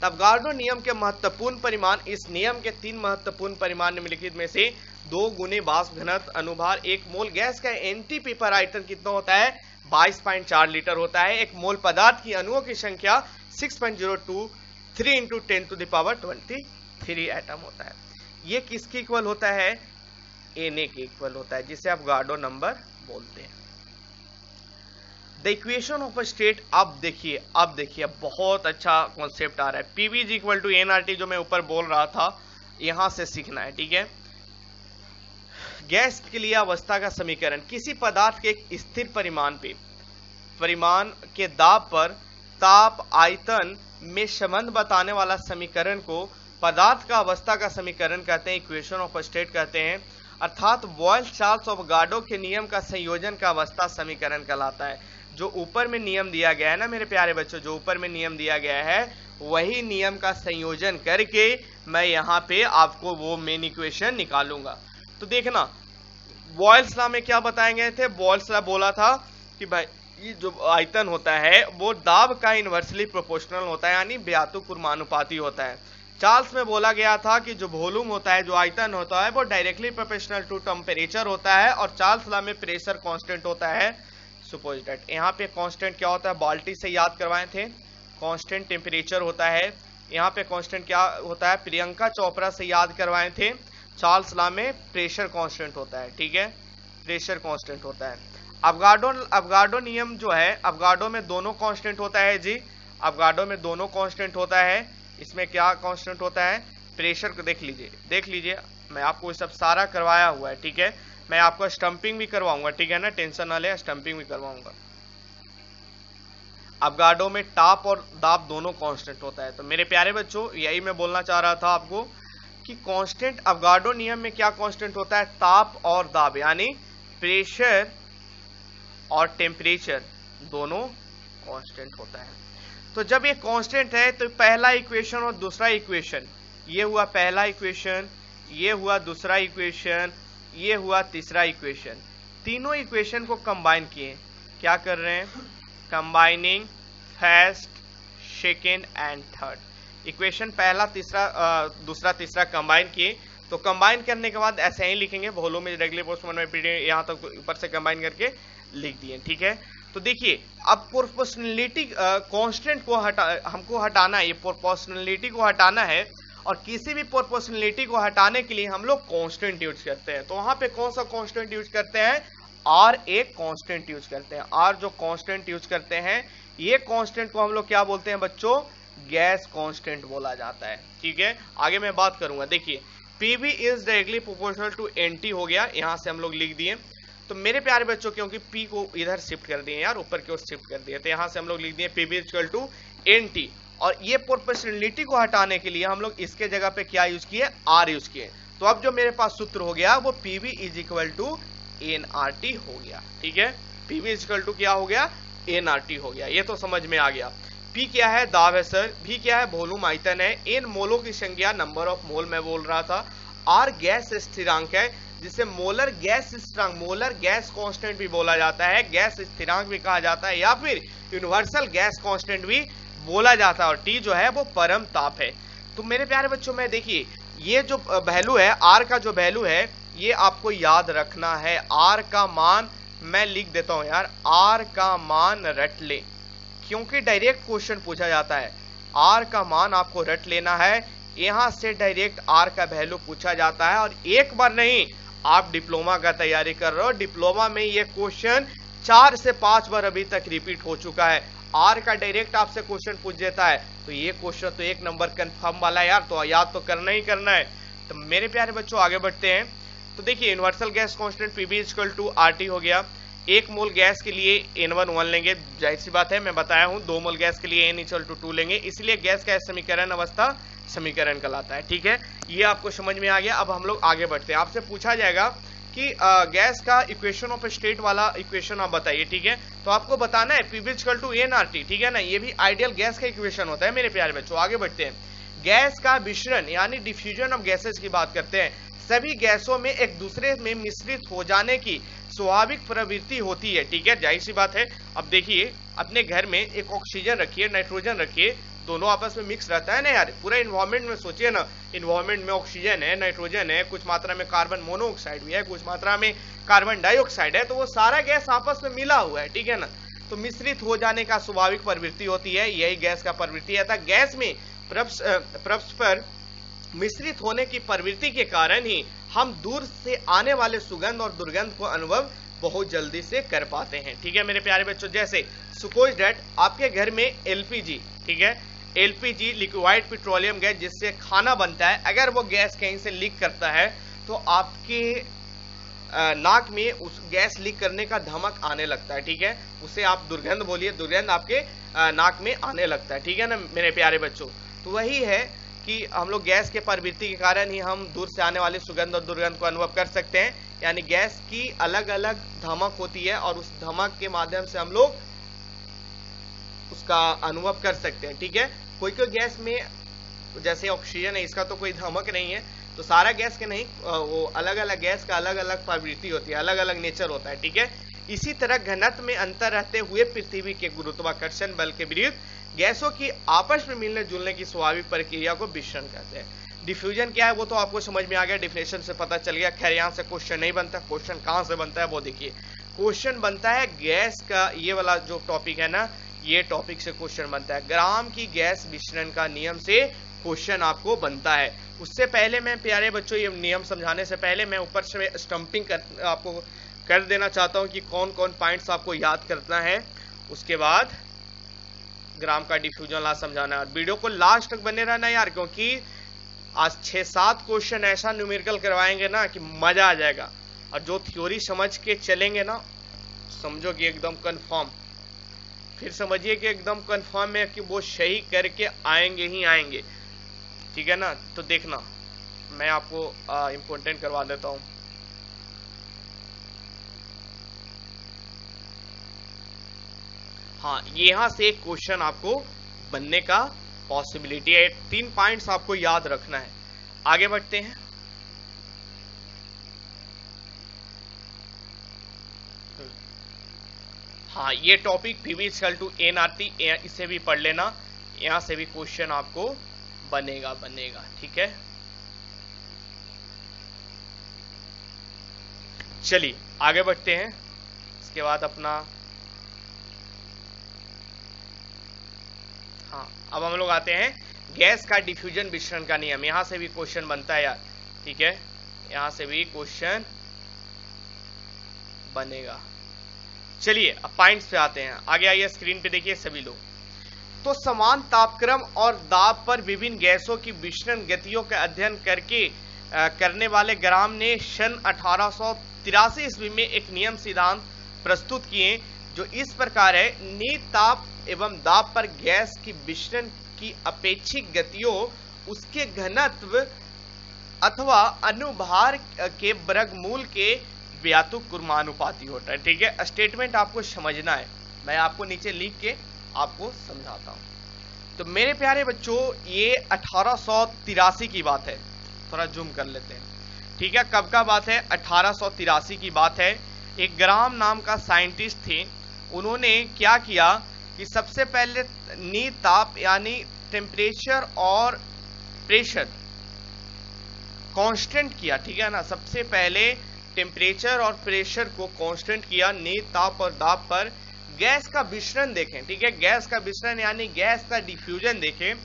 अवगाड्रो नियम के महत्वपूर्ण परिमाण, इस नियम के 3 महत्वपूर्ण परिमाण निम्नलिखित में से 2 गुने वाष्प घनत्व अनुभार 1 मोल गैस का एनटीपी पर आयतन कितना होता है? 22.4 लीटर होता है। 1 मोल पदार्थ की अणुओं की संख्या 6.023 इंटू 10⁻23 एटम होता है। ये किसके इक्वल होता है? Na के इक्वल होता है, जिसे अवगाड्रो नंबर बोलते हैं। The equation of a state, अब देखिए बहुत अच्छा कॉन्सेप्ट आ रहा है। PV is equal to NRT, जो मैं ऊपर बोल रहा था यहां से सीखना है। ठीक है, गैस के लिए अवस्था का समीकरण, किसी पदार्थ के एक स्थिर परिमाण के दाब पर ताप आयतन में संबंध बताने वाला समीकरण को पदार्थ का अवस्था का समीकरण कहते हैं, इक्वेशन ऑफ स्टेट कहते हैं। अर्थात बॉयल-चार्ल्स ऑफ गाडो के नियम का संयोजन का अवस्था समीकरण कहलाता है। जो ऊपर में नियम दिया गया है ना मेरे प्यारे बच्चों, जो ऊपर में नियम दिया गया है वही नियम का संयोजन करके मैं यहाँ पे आपको वो मेन इक्वेशन निकालूंगा। तो देखना, बॉयल्स लॉ में क्या बताए गए थे? बॉयल्स लॉ बोला था कि भाई ये जो आयतन होता है वो दाब का इनवर्सली प्रोपोर्शनल होता है, यानी व्यातुक्रमानुपाती होता है। चार्ल्स में बोला गया था कि जो वॉल्यूम होता है, जो आयतन होता है, वो डायरेक्टली प्रोपोर्शनल टू टेम्परेचर होता है, और चार्ल्स लॉ में प्रेशर कांस्टेंट होता है। सपोज दैट यहाँ पे कांस्टेंट क्या होता है? बाल्टी से याद करवाए थे। कांस्टेंट टेम्परेचर होता है। यहाँ पे कांस्टेंट क्या होता है? प्रियंका चोपड़ा से याद करवाए थे। चार्ल्स लॉ में प्रेशर कांस्टेंट होता है। ठीक है, प्रेशर कांस्टेंट होता है। अवगाड्रो नियम जो है, अवगाड्रो में दोनों कांस्टेंट होता है जी। अवगाड्रो में दोनों कांस्टेंट होता है। इसमें क्या कांस्टेंट होता है? प्रेशर को देख लीजिए, मैं आपको ये सब सारा करवाया हुआ है। ठीक है, मैं आपको स्टंपिंग भी करवाऊंगा, ठीक है ना, टेंशन ना ले, स्टंपिंग भी करवाऊंगा। अवगाड्रो में ताप और दाब दोनों कांस्टेंट होता है। तो मेरे प्यारे बच्चों, यही मैं बोलना चाह रहा था आपको कि कांस्टेंट अवगाड्रो नियम में क्या कांस्टेंट होता है? ताप और दाब, यानी प्रेशर और टेम्परेचर दोनों कांस्टेंट होता है। तो जब ये कांस्टेंट है तो पहला इक्वेशन और दूसरा इक्वेशन, ये हुआ पहला इक्वेशन, ये हुआ दूसरा इक्वेशन, ये हुआ तीसरा इक्वेशन। तीनों इक्वेशन को कंबाइन किए। क्या कर रहे हैं? Combining first, second and third. Equation पहला दूसरा तीसरा कंबाइन किए। तो कंबाइन करने के बाद ऐसे ही लिखेंगे, वॉल्यूम इज रेगुलर प्रोपोर्शनल में यहाँ तक ऊपर से कंबाइन करके लिख दिए। ठीक है, तो देखिए अब प्रोपोर्शनलिटी कांस्टेंट को हमको हटाना है, ये प्रोपोर्शनलिटी को हटाना है, और किसी भी प्रोपोर्शनलिटी को हटाने के लिए हम लोग कांस्टेंट यूज करते हैं। तो वहां पे कौन सा कांस्टेंट यूज करते हैं, आर एक कांस्टेंट यूज करते हैं। आर जो कांस्टेंट यूज करते हैं, ये कांस्टेंट को हम लोग क्या बोलते हैं बच्चों, गैस कांस्टेंट बोला जाता है। ठीक है, आगे मैं बात करूंगा। देखिए PV is directly proportional to NT हो गया, यहां से हम लोग लिख दिए। तो मेरे प्यारे बच्चों क्योंकि पी को इधर शिफ्ट कर दिए यार, ऊपर की ओर शिफ्ट कर दिए, तो यहां से हम लोग लिख दिए पीवी इक्वल टू एनटी। और ये प्रोपोर्शनलिटी को हटाने के लिए हम लोग इसके जगह पे क्या यूज किए, आर यूज किए। तो अब जो मेरे पास सूत्र हो गया वो PV is equal to NRT हो गया। ठीक है, पीवी इज इक्वल टू क्या हो गया, एनआरटी हो गया। ये तो समझ में आ गया। पी क्या है, दाब है सर। भी क्या है, वॉल्यूम आयतन है। एन मोलों की संख्या, नंबर ऑफ मोल मैं बोल रहा था। आर गैस स्थिरांक है, जिसे मोलर गैस स्थिरांक, मोलर गैस कांस्टेंट भी बोला जाता है, गैस स्थिरांक भी कहा जाता है, या फिर यूनिवर्सल गैस कांस्टेंट भी बोला जाता है। और टी जो है वो परम ताप है। तो मेरे प्यारे बच्चों में देखिए ये जो वैल्यू है, आर का जो वैल्यू है, ये आपको याद रखना है। आर का मान मैं लिख देता हूं यार, आर का मान रट ले, क्योंकि डायरेक्ट क्वेश्चन पूछा जाता है। आर का मान आपको रट लेना है, यहां से डायरेक्ट आर का वैल्यू पूछा जाता है। और एक बार नहीं, आप डिप्लोमा का तैयारी कर रहे हो, डिप्लोमा में ये क्वेश्चन 4 से 5 बार अभी तक रिपीट हो चुका है। आर का डायरेक्ट आपसे क्वेश्चन पूछ देता है, तो ये क्वेश्चन तो 1 नंबर कंफर्म वाला है यार, तो याद तो करना ही करना है। तो मेरे प्यारे बच्चों आगे बढ़ते हैं। तो देखिए universal gas constant PV equal to RT हो गया। 1 मोल गैस के लिए N1 1 लेंगे, जाहिर सी बात है, मैं बताया हूं। 2 मोल गैस के लिए N इक्वल टू 2 लेंगे, इसलिए गैस का समीकरण अवस्था समीकरण कहलाता है। ठीक है, ये आपको समझ में आ गया। अब हम लोग आगे बढ़ते हैं। आपसे पूछा जाएगा कि गैस का इक्वेशन ऑफ स्टेट वाला इक्वेशन आप बताइए। ठीक है, तो आपको बताना है पीवी इक्वल टू एनआरटी। ठीक है ना, ये भी आइडियल गैस का इक्वेशन होता है मेरे प्यारे बच्चों। आगे बढ़ते हैं। गैस का मिश्रण यानी डिफ्यूजन ऑफ गैसेस की बात करते हैं। सभी गैसों में एक दूसरे में मिश्रित हो जाने की स्वाभाविक प्रवृत्ति होती है। ठीक है, जाहिर सी बात है। अब देखिए अपने घर में एक ऑक्सीजन रखिए, नाइट्रोजन रखिए, दोनों आपस में मिक्स रहता है ना यार। पूरा इन्वायरमेंट में सोचिए ना, इन्वायरमेंट में ऑक्सीजन है, नाइट्रोजन है, कुछ मात्रा में कार्बन मोनोऑक्साइड भी है, कुछ मात्रा में कार्बन डाइऑक्साइड है, तो वो सारा गैस आपस में मिला हुआ है। ठीक है ना, तो मिश्रित हो जाने का स्वाभाविक प्रवृत्ति होती है, यही गैस का प्रवृत्ति है। गैस में परस्पर मिश्रित होने की प्रवृत्ति के कारण ही हम दूर से आने वाले सुगंध और दुर्गंध को अनुभव बहुत जल्दी से कर पाते हैं। ठीक है मेरे प्यारे बच्चों, जैसे सपोज दैट आपके घर में एलपीजी, ठीक है, एलपीजी लिक्विड पेट्रोलियम गैस जिससे खाना बनता है, अगर वो गैस कहीं से लीक करता है तो आपके नाक में उस गैस लीक करने का धमक आने लगता है। ठीक है, उसे आप दुर्गंध बोलिए, दुर्गंध आपके नाक में आने लगता है। ठीक है ना मेरे प्यारे बच्चों, तो वही है कि हम लोग गैस के प्रवृत्ति के कारण ही हम दूर से आने वाली सुगंध और दुर्गंध को अनुभव कर सकते हैं। यानी गैस की अलग अलग धमक होती है और उस धमक के माध्यम से हम लोग उसका अनुभव कर सकते हैं। ठीक है, कोई कोई गैस में जैसे ऑक्सीजन है, इसका तो कोई धमक नहीं है, तो सारा गैस के नहीं, वो अलग अलग गैस का अलग अलग प्रवृत्ति होती है, अलग अलग नेचर होता है। ठीक है, इसी तरह घनत्व में अंतर रहते हुए पृथ्वी के गुरुत्वाकर्षण बल के विरुद्ध गैसों की आपस में मिलने जुलने की स्वाभाविक प्रक्रिया को विषण कहते हैं। डिफ्यूजन क्या है वो तो आपको समझ में आ गया, डिफिनेशन से पता चल गया। खैर यहाँ से क्वेश्चन नहीं बनता, क्वेश्चन कहाँ से बनता है वो देखिए। क्वेश्चन बनता है गैस का, ये वाला जो टॉपिक है ना, ये टॉपिक से क्वेश्चन बनता है। ग्राम की गैस विचलन का नियम से क्वेश्चन आपको बनता है। उससे पहले मैं प्यारे बच्चों ये नियम समझाने से पहले मैं ऊपर से स्टंपिंग आपको कर देना चाहता हूं कि कौन कौन पॉइंट्स आपको याद करना है, उसके बाद ग्राम का डिफ्यूजन लॉ समझाना है। और वीडियो को लास्ट तक बने रहना यार, क्योंकि आज 6-7 क्वेश्चन ऐसा न्यूमेरिकल करवाएंगे ना कि मजा आ जाएगा। और जो थ्योरी समझ के चलेंगे ना, समझो कि एकदम कंफर्म, फिर समझिए कि एकदम कंफर्म है कि वो सही करके आएंगे ही आएंगे। ठीक है ना, तो देखना मैं आपको इम्पोर्टेंट करवा देता हूं। हाँ, यहां से एक क्वेश्चन आपको बनने का पॉसिबिलिटी है। 3 पॉइंट्स आपको याद रखना है। आगे बढ़ते हैं। हाँ, ये topic PV equal to NRT, इसे भी पढ़ लेना, यहां से भी क्वेश्चन आपको बनेगा। ठीक है, चलिए आगे बढ़ते हैं। इसके बाद अपना हाँ, अब हम लोग आते हैं गैस का डिफ्यूजन विसरण का नियम। यहां से भी क्वेश्चन बनता है यार, ठीक है, यहां से भी क्वेश्चन बनेगा। चलिए अब पॉइंट्स पे आते हैं, आगे आइए स्क्रीन पे देखिए सभी लोग। तो समान तापक्रम और दाब पर विभिन्न गैसों की विसरण गतियों का अध्ययन करने वाले ग्राम ने सन 1883 ईस्वी में एक नियम सिद्धांत प्रस्तुत किए जो इस प्रकार है। नियत ताप एवं दाब पर गैस की विसरण की अपेक्षित गतियों उसके घनत्व अथवा अनुभार के वर्गमूल के व्युत्क्रमानुपाती होता है। ठीक है, स्टेटमेंट आपको समझना है, मैं आपको नीचे लिख के आपको समझाता हूं। तो मेरे प्यारे बच्चों, ये 1883 की बात है, थोड़ा जूम कर लेते हैं। ठीक है, कब का बात है? 1883 की बात है। एक ग्राम नाम का साइंटिस्ट थे, उन्होंने क्या किया कि सबसे पहले नियत ताप यानी टेम्परेचर और प्रेशर कांस्टेंट किया। ठीक है ना, सबसे पहले टेम्परेचर और प्रेशर को कांस्टेंट किया नियत ताप और दाब पर। गैस का विसरण देखें, ठीक है, गैस का विसरण यानी गैस का डिफ्यूजन देखें।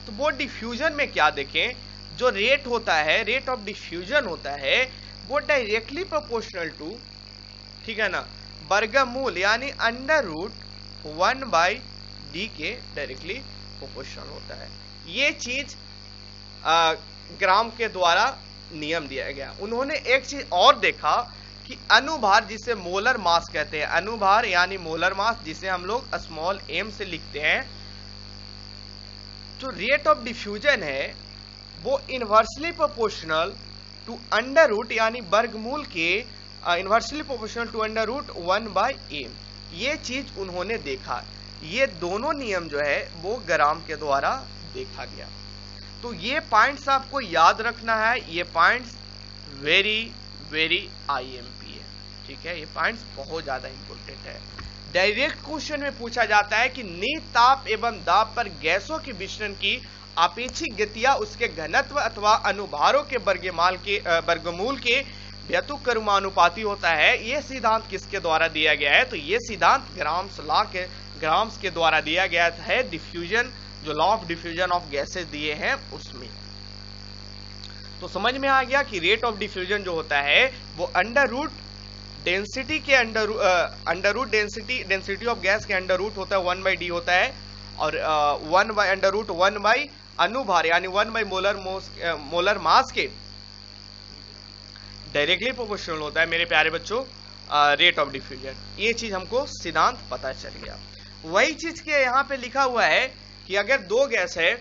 तो वो डिफ्यूजन में क्या देखें, जो रेट होता है, रेट ऑफ डिफ्यूजन होता है, वो डायरेक्टली प्रोपोर्शनल टू, ठीक है ना, वर्गमूल यानी अंडर रूट 1/d के डायरेक्टली प्रोपोर्शनल होता है। ये चीज ग्राम के द्वारा नियम दिया गया। उन्होंने एक चीज और देखा कि अनुभार, जिसे मोलर मास कहते हैं, अनुभार यानी मोलर मास, जिसे हम लोग स्मॉल m से लिखते हैं, जो रेट ऑफ डिफ्यूजन है वो inversely proportional to under root यानी वर्गमूल के inversely proportional to under root 1/m। ये चीज उन्होंने देखा। ये दोनों नियम जो है वो ग्राम के द्वारा देखा गया। तो ये पॉइंट्स आपको याद रखना है, ये पॉइंट्स वेरी वेरी IMP है। ठीक है, ये पॉइंट्स बहुत ज्यादा इंपॉर्टेंट है। डायरेक्ट क्वेश्चन में पूछा जाता है कि नियत ताप एवं दाब पर गैसों के विसरण की अपेक्षित गतियां उसके घनत्व अथवा अनुभारों के वर्गमूल के व्युत्क्रमानुपाती होता है। यह सिद्धांत किसके द्वारा दिया गया है? तो यह सिद्धांत ग्राम्स के द्वारा दिया गया है। डिफ्यूजन, जो law of diffusion of gases दिए हैं उसमें। तो समझ में आ गया कि रेट ऑफ डिफ्यूजन जो होता है वो अंडर रूट डेंसिटी के under root density of gas के अंडर रूट होता है 1/d होता है, और 1/√1 अनुभार यानी 1 मोलर मास के डायरेक्टली प्रोपोर्शनल होता है मेरे प्यारे बच्चों रेट ऑफ डिफ्यूजन। ये चीज हमको सिद्धांत पता चल गया। वही चीज के यहाँ पे लिखा हुआ है कि अगर दो गैस है,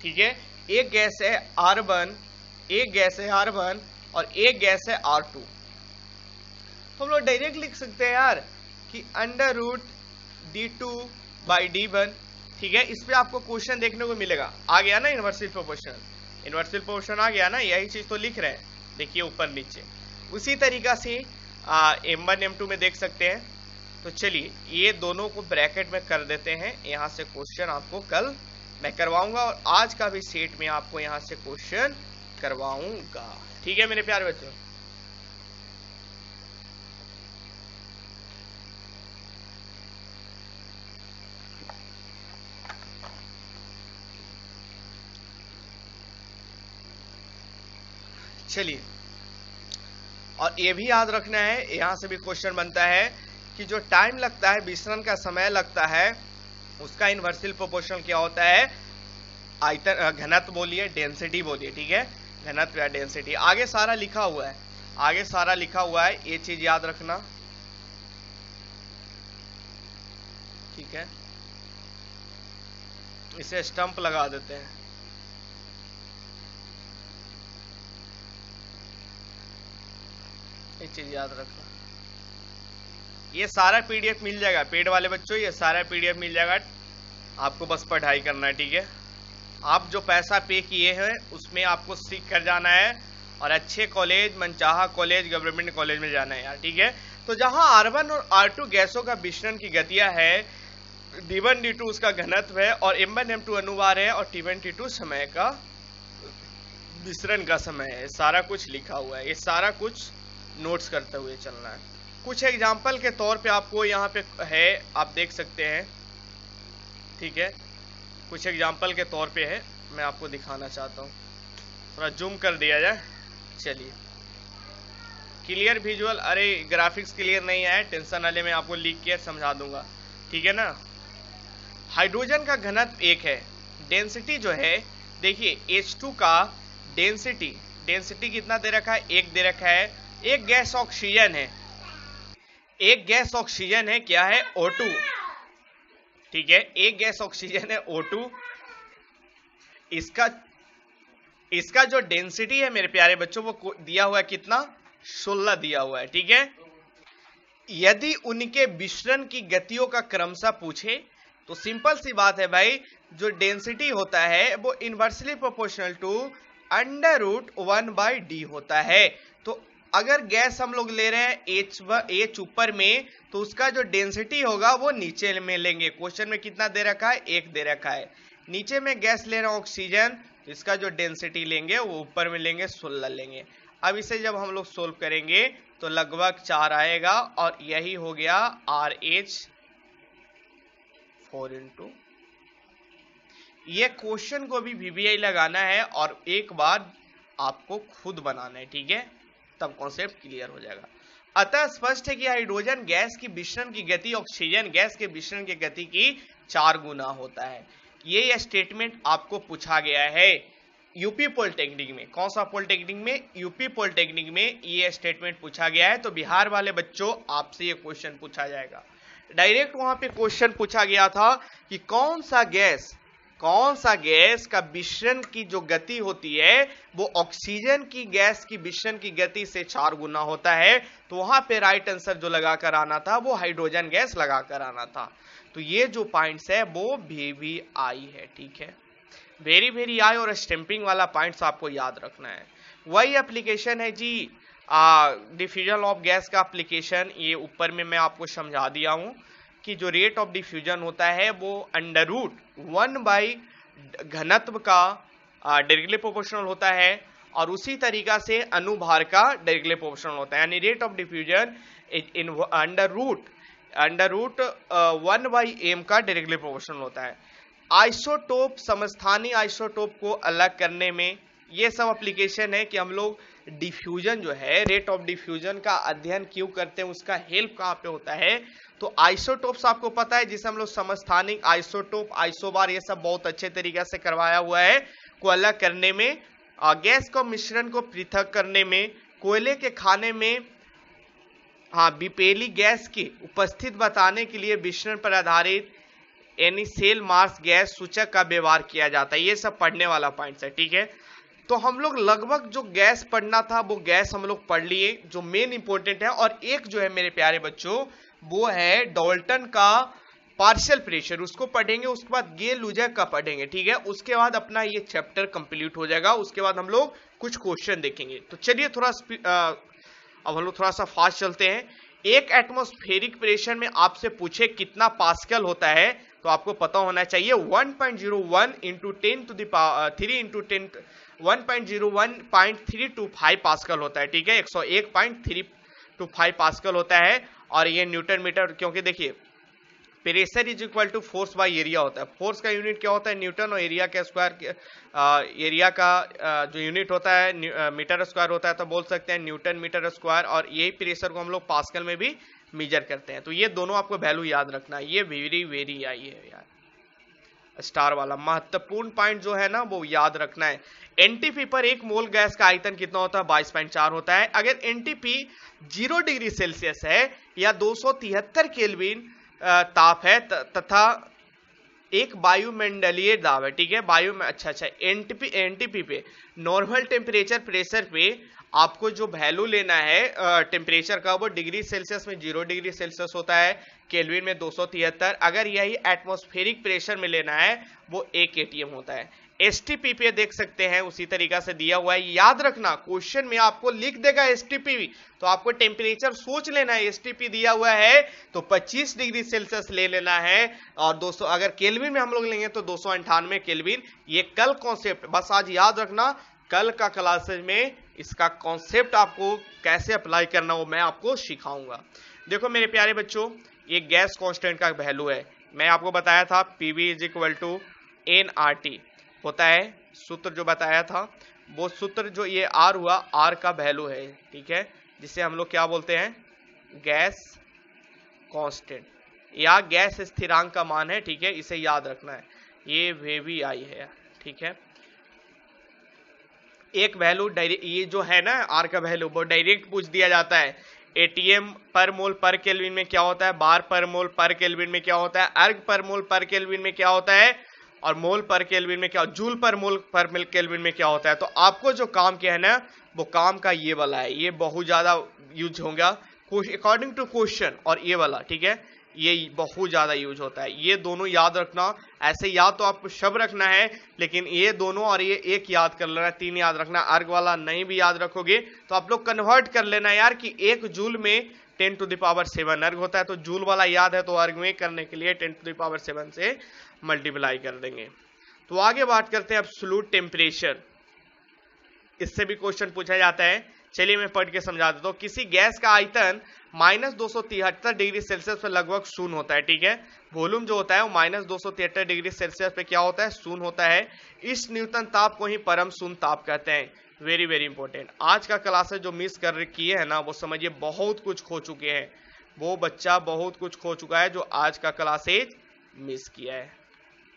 ठीक है, एक गैस है R1, एक गैस है R1 और एक गैस है R2, तो हम लोग डायरेक्ट लिख सकते हैं यार कि अंडर रूट d2/d1। ठीक है, इस पे आपको क्वेश्चन देखने को मिलेगा। आ गया ना इनवर्सल प्रोपोर्शन आ गया ना, यही चीज तो लिख रहे हैं, देखिए ऊपर नीचे। उसी तरीका से M1 M2 में देख सकते हैं। तो चलिए ये दोनों को ब्रैकेट में कर देते हैं। यहां से क्वेश्चन आपको कल मैं करवाऊंगा और आज का भी सेट में आपको यहां से क्वेश्चन करवाऊंगा। ठीक है मेरे प्यारे बच्चों, चलिए। और ये भी याद रखना है, यहां से भी क्वेश्चन बनता है कि जो टाइम लगता है, विसरण का समय लगता है, उसका इनवर्सल प्रोपोर्शनल क्या होता है? आयतन, घनत्व बोलिए, डेंसिटी बोलिए। ठीक है, घनत्व या डेंसिटी, आगे सारा लिखा हुआ है, आगे सारा लिखा हुआ है, ये चीज याद रखना। ठीक है, इसे स्टंप लगा देते हैं। ये चीज याद रखना। ये सारा PDF मिल जाएगा पेड वाले बच्चों, ये सारा PDF मिल जाएगा, आपको बस पढ़ाई करना है। ठीक है, आप जो पैसा पे किए हैं उसमें आपको सीख कर जाना है और अच्छे कॉलेज, मनचाहा कॉलेज, गवर्नमेंट कॉलेज में जाना है यार। ठीक है, तो जहां R1 और R2 गैसों का विसरण की गतियां है, D1 D2 उसका घनत्व है और M1 M2 अनुभार है और T1 T2 समय का विसरण का समय है। सारा कुछ लिखा हुआ है, ये सारा कुछ नोट्स करते हुए चलना है। कुछ एग्जाम्पल के तौर पे आपको यहाँ पे है, आप देख सकते हैं, ठीक है, कुछ एग्जाम्पल के तौर पे है, मैं आपको दिखाना चाहता हूँ, थोड़ा जूम कर दिया जाए। चलिए, क्लियर विजुअल, अरे ग्राफिक्स क्लियर नहीं है, टेंशन वाले, मैं आपको लिख के समझा दूंगा, ठीक है ना। हाइड्रोजन का घनत्व 1 है, डेंसिटी जो है, देखिए H2 का डेंसिटी कितना दे रखा है, 1 दे रखा है। एक गैस ऑक्सीजन है, एक गैस ऑक्सीजन है, क्या है, O2, ठीक है, एक गैस ऑक्सीजन है O2। इसका जो डेंसिटी है मेरे प्यारे बच्चों वो दिया हुआ है कितना, 16 दिया हुआ है, ठीक है। यदि उनके मिश्रण की गतियों का क्रमशः पूछे तो सिंपल सी बात है भाई, जो डेंसिटी होता है वो इनवर्सली प्रोपोर्शनल टू √1/d होता है। तो अगर गैस हम लोग ले रहे हैं H ऊपर में, तो उसका जो डेंसिटी होगा वो नीचे में लेंगे। क्वेश्चन में कितना दे रखा है, 1 दे रखा है। नीचे में गैस ले रहे हैं ऑक्सीजन, तो इसका जो डेंसिटी लेंगे वो ऊपर में लेंगे, 16 लेंगे। अब इसे जब हम लोग सोल्व करेंगे तो लगभग 4 आएगा, और यही हो गया RH 4 ये क्वेश्चन को भी VBI लगाना है और एक बार आपको खुद बनाना है, ठीक है, तब कॉन्सेप्ट क्लियर हो जाएगा। अतः स्पष्ट है कि हाइड्रोजन गैस की विसरण की गति ऑक्सीजन गैस के विसरण की गति की 4 गुना होता है। ये स्टेटमेंट आपको पूछा गया है यूपी पॉलिटेक्निक में। कौन सा पॉलिटेक्निक में, यूपी पॉलिटेक्निक में ये स्टेटमेंट पूछा गया है। तो बिहार वाले बच्चों, आपसे ये क्वेश्चन पूछा जाएगा डायरेक्ट। वहां पे क्वेश्चन पूछा गया था कि कौन सा गैस का विसरण की जो गति होती है वो ऑक्सीजन की गैस की विसरण की गति से 4 गुना होता है। तो वहां पे राइट आंसर जो लगाकर आना था वो हाइड्रोजन गैस लगाकर आना था। तो ये जो पॉइंट्स है वो VBI है, ठीक है, वेरी आई, और स्टैंपिंग वाला पॉइंट्स आपको याद रखना है। वही एप्लीकेशन है जी, डिफ्यूजन ऑफ गैस का एप्लीकेशन, ये ऊपर में मैं आपको समझा दिया हूं कि जो रेट ऑफ डिफ्यूजन होता है वो √1 घनत्व का डायरेक्टली प्रोपोर्शनल होता है, और उसी तरीका से अनुभार का डायरेक्टली प्रोपोर्शनल होता है। यानी rate of diffusion in √1/m का डायरेक्टली प्रोपोर्शनल होता है। आइसोटोप, समस्थानिक आइसोटोप को अलग करने में ये सब एप्लीकेशन है कि हम लोग डिफ्यूजन जो है, रेट ऑफ डिफ्यूजन का अध्ययन क्यों करते हैं, उसका हेल्प कहाँ पे होता है। तो आइसोटोप्स आपको पता है, जिसे हम लोग समस्थानिक आइसोटोप, आइसोबार, ये सब बहुत अच्छे तरीके से करवाया हुआ है, को अलग करने में, गैस को मिश्रण को पृथक करने में, कोयले के खाने में विपेली गैस की उपस्थित बताने के लिए मिश्रण पर आधारित यानी सेल मास गैस सूचक का व्यवहार किया जाता है। ये सब पढ़ने वाला पॉइंट्स है, ठीक है। तो हम लोग लगभग जो गैस पढ़ना था वो गैस हम लोग पढ़ लिए, जो मेन इंपॉर्टेंट है। और एक जो है मेरे प्यारे बच्चों वो है डाल्टन का पार्शियल प्रेशर, उसको पढ़ेंगे। उसके बाद गे-लुजैक का पढ़ेंगे, ठीक है। उसके बाद अपना ये चैप्टर कंप्लीट हो जाएगा। उसके बाद हम लोग कुछ क्वेश्चन देखेंगे। तो चलिए अब हम लोग थोड़ा सा फास्ट चलते हैं। एक एटमॉस्फेरिक प्रेशर में आपसे पूछे कितना पास्कल होता है, तो आपको पता होना चाहिए 1.01 × 1.01.325 पास्कल होता है, ठीक है। 101.325 पास्कल होता है, और ये न्यूटन मीटर, क्योंकि देखिए pressure is equal to force by area होता है। फोर्स का यूनिट क्या होता है, न्यूटन, और एरिया का स्क्वायर, एरिया का जो यूनिट होता है मीटर स्क्वायर होता है, तो बोल सकते हैं न्यूटन मीटर स्क्वायर। और यही प्रेशर को हम लोग पास्कल में भी मेजर करते हैं। तो ये दोनों आपको वैल्यू याद रखना है। ये वेरी आई है यार, स्टार वाला महत्वपूर्ण पॉइंट जो है ना वो याद रखना है। एनटीपी पर 1 मोल गैस का आयतन कितना होता है, 22.4 होता है। अगर एनटीपी 0 डिग्री सेल्सियस है या 273 केल्विन ताप है तथा एक वायुमंडलीय दाब है, ठीक है, वायु में। अच्छा, एनटीपी पे नॉर्मल टेम्परेचर प्रेशर पे आपको जो वैल्यू लेना है टेम्परेचर का, वो डिग्री सेल्सियस में 0 डिग्री सेल्सियस होता है, केल्विन में 273। अगर यही एटमॉस्फेरिक प्रेशर में लेना है वो 1 atm होता है। एसटीपी पे देख सकते हैं उसी तरीका से दिया हुआ है। याद रखना क्वेश्चन में आपको लिख देगा एसटीपी, तो आपको टेम्परेचर सोच लेना है। एसटीपी दिया हुआ है तो 25 डिग्री सेल्सियस ले लेना है, और 200 अगर केल्विन में हम लोग लेंगे तो 298 केल्विन। ये कल कॉन्सेप्ट बस आज याद रखना, कल का क्लासेज में इसका कॉन्सेप्ट आपको कैसे अप्लाई करना वो मैं आपको सिखाऊंगा। देखो मेरे प्यारे बच्चों, ये गैस कांस्टेंट का वैल्यू है। मैं आपको बताया था PV is equal to n r t होता है, सूत्र जो बताया था वो सूत्र जो ये आर हुआ, आर का वैल्यू है, ठीक है, जिसे हम लोग क्या बोलते हैं, गैस कांस्टेंट या गैस स्थिरांक का मान है, ठीक है, इसे याद रखना है। ये वी आई है, ठीक है। एक वैल्यू ये जो है ना आर का वैल्यू, वो डायरेक्ट पूछ दिया जाता है। एटीएम पर मोल पर केल्विन में क्या होता है, बार पर मोल पर केल्विन में क्या होता है, अर्ग पर मोल पर केल्विन में क्या होता है, और मोल पर केल्विन में क्या, जूल पर मोल पर केल्विन में क्या होता है। तो आपको जो काम क्या है ना, वो काम का ये वाला है, ये बहुत ज्यादा यूज होगा अकॉर्डिंग टू क्वेश्चन, और ये वाला, ठीक है, ये बहुत ज्यादा यूज होता है। ये दोनों याद रखना, ऐसे याद तो आपको शब्द रखना है, लेकिन ये दोनों और ये एक याद कर लेना, 3 याद रखना। अर्ग वाला नहीं भी याद रखोगे तो आप लोग कन्वर्ट कर लेना यार कि 1 जूल में 10 टू द पावर 7 अर्ग होता है। तो जूल वाला याद है तो अर्ग में करने के लिए 10 टू द पावर 7 से मल्टीप्लाई कर देंगे। तो आगे बात करते हैं एब्सोल्यूट टेम्परेचर, इससे भी क्वेश्चन पूछा जाता है। चलिए मैं पढ़ के समझा देता हूँ। किसी गैस का आयतन -273 डिग्री सेल्सियस पर लगभग शून्य होता है, ठीक है। वॉल्यूम जो होता है वो -273 डिग्री सेल्सियस पे क्या होता है, शून्य होता है। इस न्यूनतम ताप को ही परम शून्य ताप कहते हैं। Very very important. आज का क्लासेस जो मिस कर किए हैं ना, वो समझिए बहुत कुछ खो चुके हैं। वो बच्चा बहुत कुछ खो चुका है जो आज का क्लासेज मिस किया है।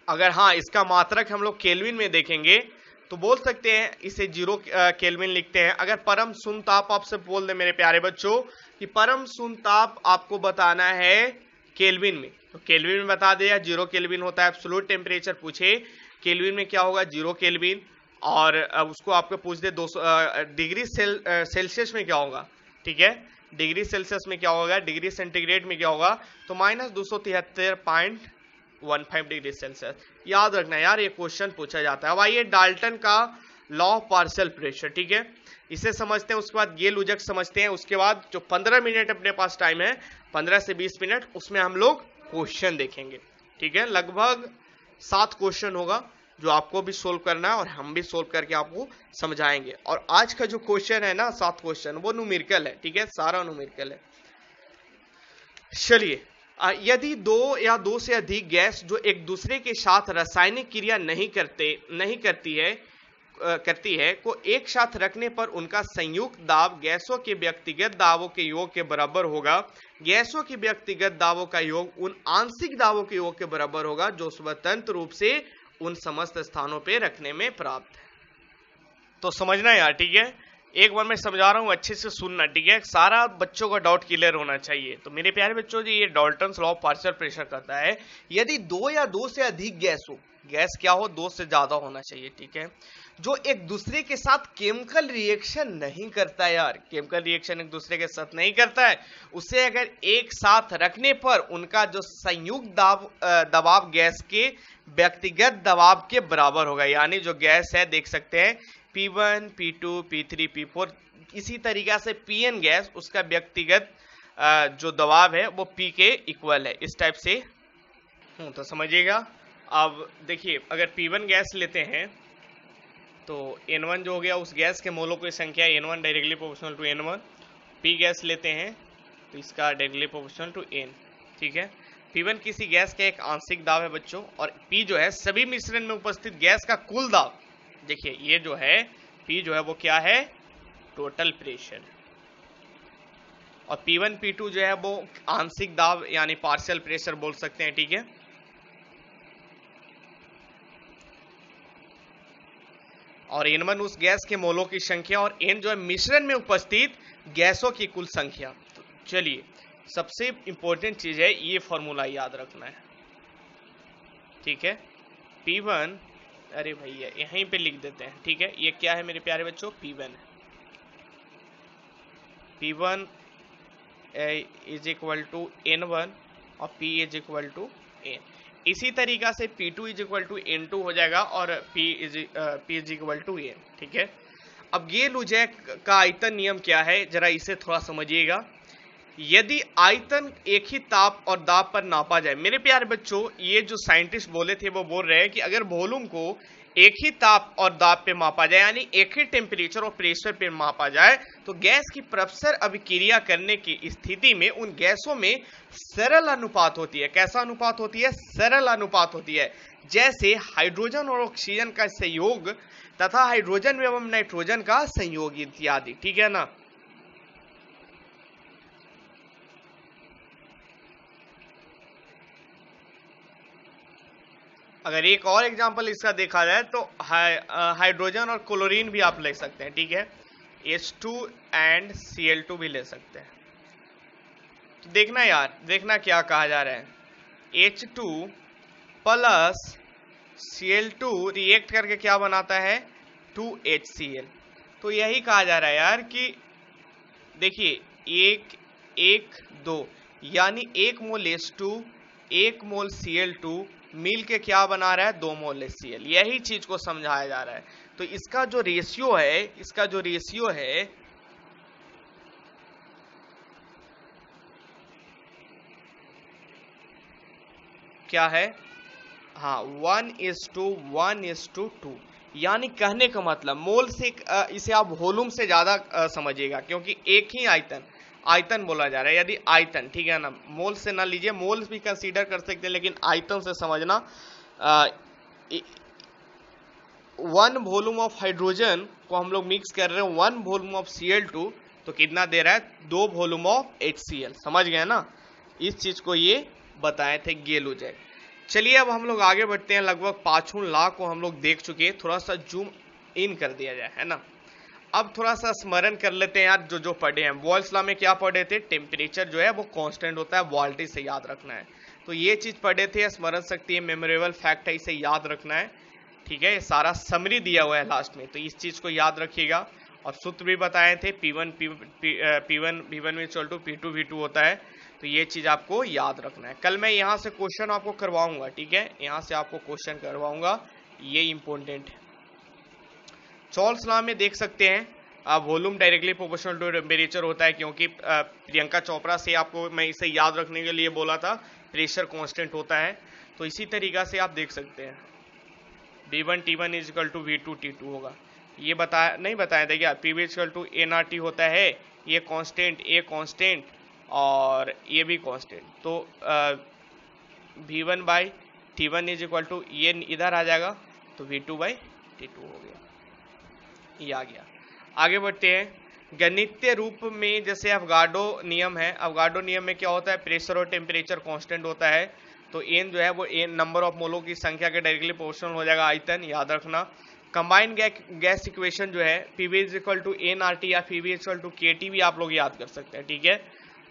अगर हाँ इसका मात्रक हम लोग केल्विन में देखेंगे तो बोल सकते हैं इसे 0 केल्विन लिखते हैं। अगर परम शून्य ताप आपसे बोल दे मेरे प्यारे बच्चों कि परम शून्य ताप आपको बताना है केल्विन में, तो केल्विन में बता दिया 0 केल्विन होता है। एब्सोल्यूट टेम्परेचर पूछे केल्विन में क्या होगा, 0 केल्विन, और उसको आपको पूछ दे 200 डिग्री सेल्सियस में क्या होगा, ठीक है, डिग्री सेल्सियस में क्या होगा, डिग्री सेंटीग्रेड में क्या होगा, तो -273.15 डिग्री सेल्सियस। याद रखना यार ये क्वेश्चन पूछा जाता है। अब आइए डाल्टन का लॉ ऑफ पार्शियल प्रेशर, ठीक है, इसे समझते हैं। उसके बाद गेल-उजक समझते हैं। उसके बाद जो 15 मिनट अपने पास टाइम है, 15 से 20 मिनट, उसमें हम लोग क्वेश्चन देखेंगे, ठीक है। लगभग 7 क्वेश्चन होगा जो आपको भी सोल्व करना है और हम भी सोल्व करके आपको समझाएंगे। और आज का जो क्वेश्चन है ना 7 क्वेश्चन, वो न्यूमेरिकल है, ठीक है, सारा न्यूमेरिकल है। चलिए, यदि 2 या 2 से अधिक गैस जो एक दूसरे के साथ रासायनिक क्रिया नहीं करती है को एक साथ रखने पर उनका संयुक्त दाब गैसों के व्यक्तिगत दाबों के योग के बराबर होगा। गैसों के व्यक्तिगत दाबों का योग उन आंशिक दाबों के योग के बराबर होगा जो स्वतंत्र रूप से उन समस्त स्थानों पे रखने में प्राप्त है। तो समझना यार, ठीक है, एक बार मैं समझा रहा हूँ, अच्छे से सुनना, ठीक है, सारा बच्चों का डाउट क्लियर होना चाहिए। तो मेरे प्यारे बच्चों जी, ये Dalton's law of partial pressure करता है यदि 2 या 2 से अधिक गैस हो, गैस क्या हो, 2 से ज्यादा होना चाहिए, ठीक है, जो एक दूसरे के साथ केमिकल रिएक्शन नहीं करता है। यार केमिकल रिएक्शन एक दूसरे के साथ नहीं करता है, उसे अगर एक साथ रखने पर उनका जो संयुक्त दबाव गैस के व्यक्तिगत दबाव के बराबर होगा। यानी जो गैस है देख सकते हैं P1, P2, P3, P4, इसी तरीका से Pn गैस उसका व्यक्तिगत जो दबाव है वो P के इक्वल है, इस टाइप से तो समझिएगा। अब देखिए अगर P1 गैस लेते हैं तो N1 जो हो गया उस गैस के मोलों की संख्या N1 directly proportional to N1। P गैस लेते हैं तो इसका डायरेक्टली प्रोपोर्शनल टू N, ठीक है। P1 किसी गैस का एक आंशिक दाब है बच्चों, और P जो है सभी मिश्रण में उपस्थित गैस का कुल दाब। देखिए ये जो है P जो है वो क्या है, टोटल प्रेशर, और P1 P2 जो है वो आंशिक दाब यानी पार्शियल प्रेशर बोल सकते हैं, ठीक है। और N1 उस गैस के मोलों की संख्या, और N जो है मिश्रण में उपस्थित गैसों की कुल संख्या। तो चलिए सबसे इंपॉर्टेंट चीज है ये फॉर्मूला याद रखना है, ठीक है। P1, अरे भैया यहीं पे लिख देते हैं, ठीक है, ये क्या है मेरे प्यारे बच्चों, P1 is equal to N1 और P is equal to N। इसी तरीका से P2 is equal to N2 हो जाएगा और P is equal to N, ठीक है। अब गेल-उजैक का आयतन नियम क्या है, जरा इसे थोड़ा समझिएगा। यदि आयतन एक ही ताप और दाब पर नापा जाए। मेरे प्यारे बच्चों, ये जो साइंटिस्ट बोले थे वो बोल रहे हैं कि अगर वॉल्यूम को एक ही ताप और दाब पे मापा जाए, यानी एक ही टेम्परेचर और प्रेशर पे मापा जाए, तो गैस की परस्पर अभिक्रिया करने की स्थिति में उन गैसों में सरल अनुपात होती है। कैसा अनुपात होती है? सरल अनुपात होती है। जैसे हाइड्रोजन और ऑक्सीजन का संयोग तथा हाइड्रोजन एवं नाइट्रोजन का संयोग इत्यादि। ठीक है ना। अगर एक और एग्जांपल इसका देखा जाए तो हाइड्रोजन और क्लोरीन भी आप ले सकते हैं। ठीक है, H2 एंड Cl2 भी ले सकते हैं। तो देखना यार, देखना क्या कहा जा रहा है। H2 प्लस Cl2 रिएक्ट करके क्या बनाता है? 2HCl। तो यही कहा जा रहा है यार कि देखिए 1 1 2 यानी 1 मोल H2 1 मोल Cl2 मिल के क्या बना रहा है? 2 मोल HCl। यही चीज को समझाया जा रहा है। तो इसका जो रेशियो है, इसका जो रेशियो है क्या है? हाँ, 1:1:2। यानी कहने का मतलब मोल से इसे आप वॉल्यूम से ज्यादा समझिएगा, क्योंकि एक ही आयतन बोला जा रहा है। यदि आयतन, ठीक है ना, मोल से ना लीजिए, मोल भी कंसीडर कर सकते हैं, लेकिन आयतन से समझना। 1 वॉल्यूम ऑफ हाइड्रोजन को हम लोग मिक्स कर रहे हैं 1 वॉल्यूम ऑफ Cl2, तो कितना दे रहा है? 2 वॉल्यूम ऑफ HCl। समझ गए ना? इस चीज को ये बताए थे गेलुजैक। चलिए अब हम लोग आगे बढ़ते हैं। लगभग 5 लाख को हम लोग देख चुके हैं। थोड़ा सा जूम इन कर दिया जाए, है ना। अब थोड़ा सा स्मरण कर लेते हैं यार, जो पढ़े हैं। बोयल्स लॉ में क्या पढ़े थे? टेम्परेचर जो है वो कांस्टेंट होता है, वोल्टेज से याद रखना है। तो ये चीज पढ़े थे। स्मरण शक्ति है, मेमोरेबल फैक्ट है, इसे याद रखना है। ठीक है, ये सारा समरी दिया हुआ है लास्ट में, तो इस चीज को याद रखिएगा। और सूत्र भी बताए थे, P1 V1 P2 V2 होता है। तो ये चीज आपको याद रखना है। कल मैं यहाँ से क्वेश्चन आपको करवाऊंगा। ठीक है, यहाँ से आपको क्वेश्चन करवाऊंगा, ये इंपॉर्टेंट है। चॉल्स लॉ में देख सकते हैं volume directly proportional to temperature होता है, क्योंकि प्रियंका चोपड़ा से आपको मैं इसे याद रखने के लिए बोला था, प्रेशर कांस्टेंट होता है। तो इसी तरीका से आप देख सकते हैं V1 T1 = V2 T2 होगा। ये नहीं बताया था क्या? PV = nRT होता है, ये कांस्टेंट, ये कांस्टेंट और ये भी कांस्टेंट। तो V1/T1 = ये इधर आ जाएगा, तो V2/T2 हो गया। ये आ गया। आगे बढ़ते हैं। गणितीय रूप में जैसे अवगाड्रो नियम है, अवगाड्रो नियम में क्या होता है? प्रेशर और टेम्परेचर कांस्टेंट होता है। तो एन जो है वो एन नंबर ऑफ मोलों की संख्या के डायरेक्टली प्रोपोर्शनल हो जाएगा आयतन, याद रखना। कंबाइंड गैस इक्वेशन जो है PV = nRT या PV = kT भी आप लोग याद कर सकते हैं। ठीक है,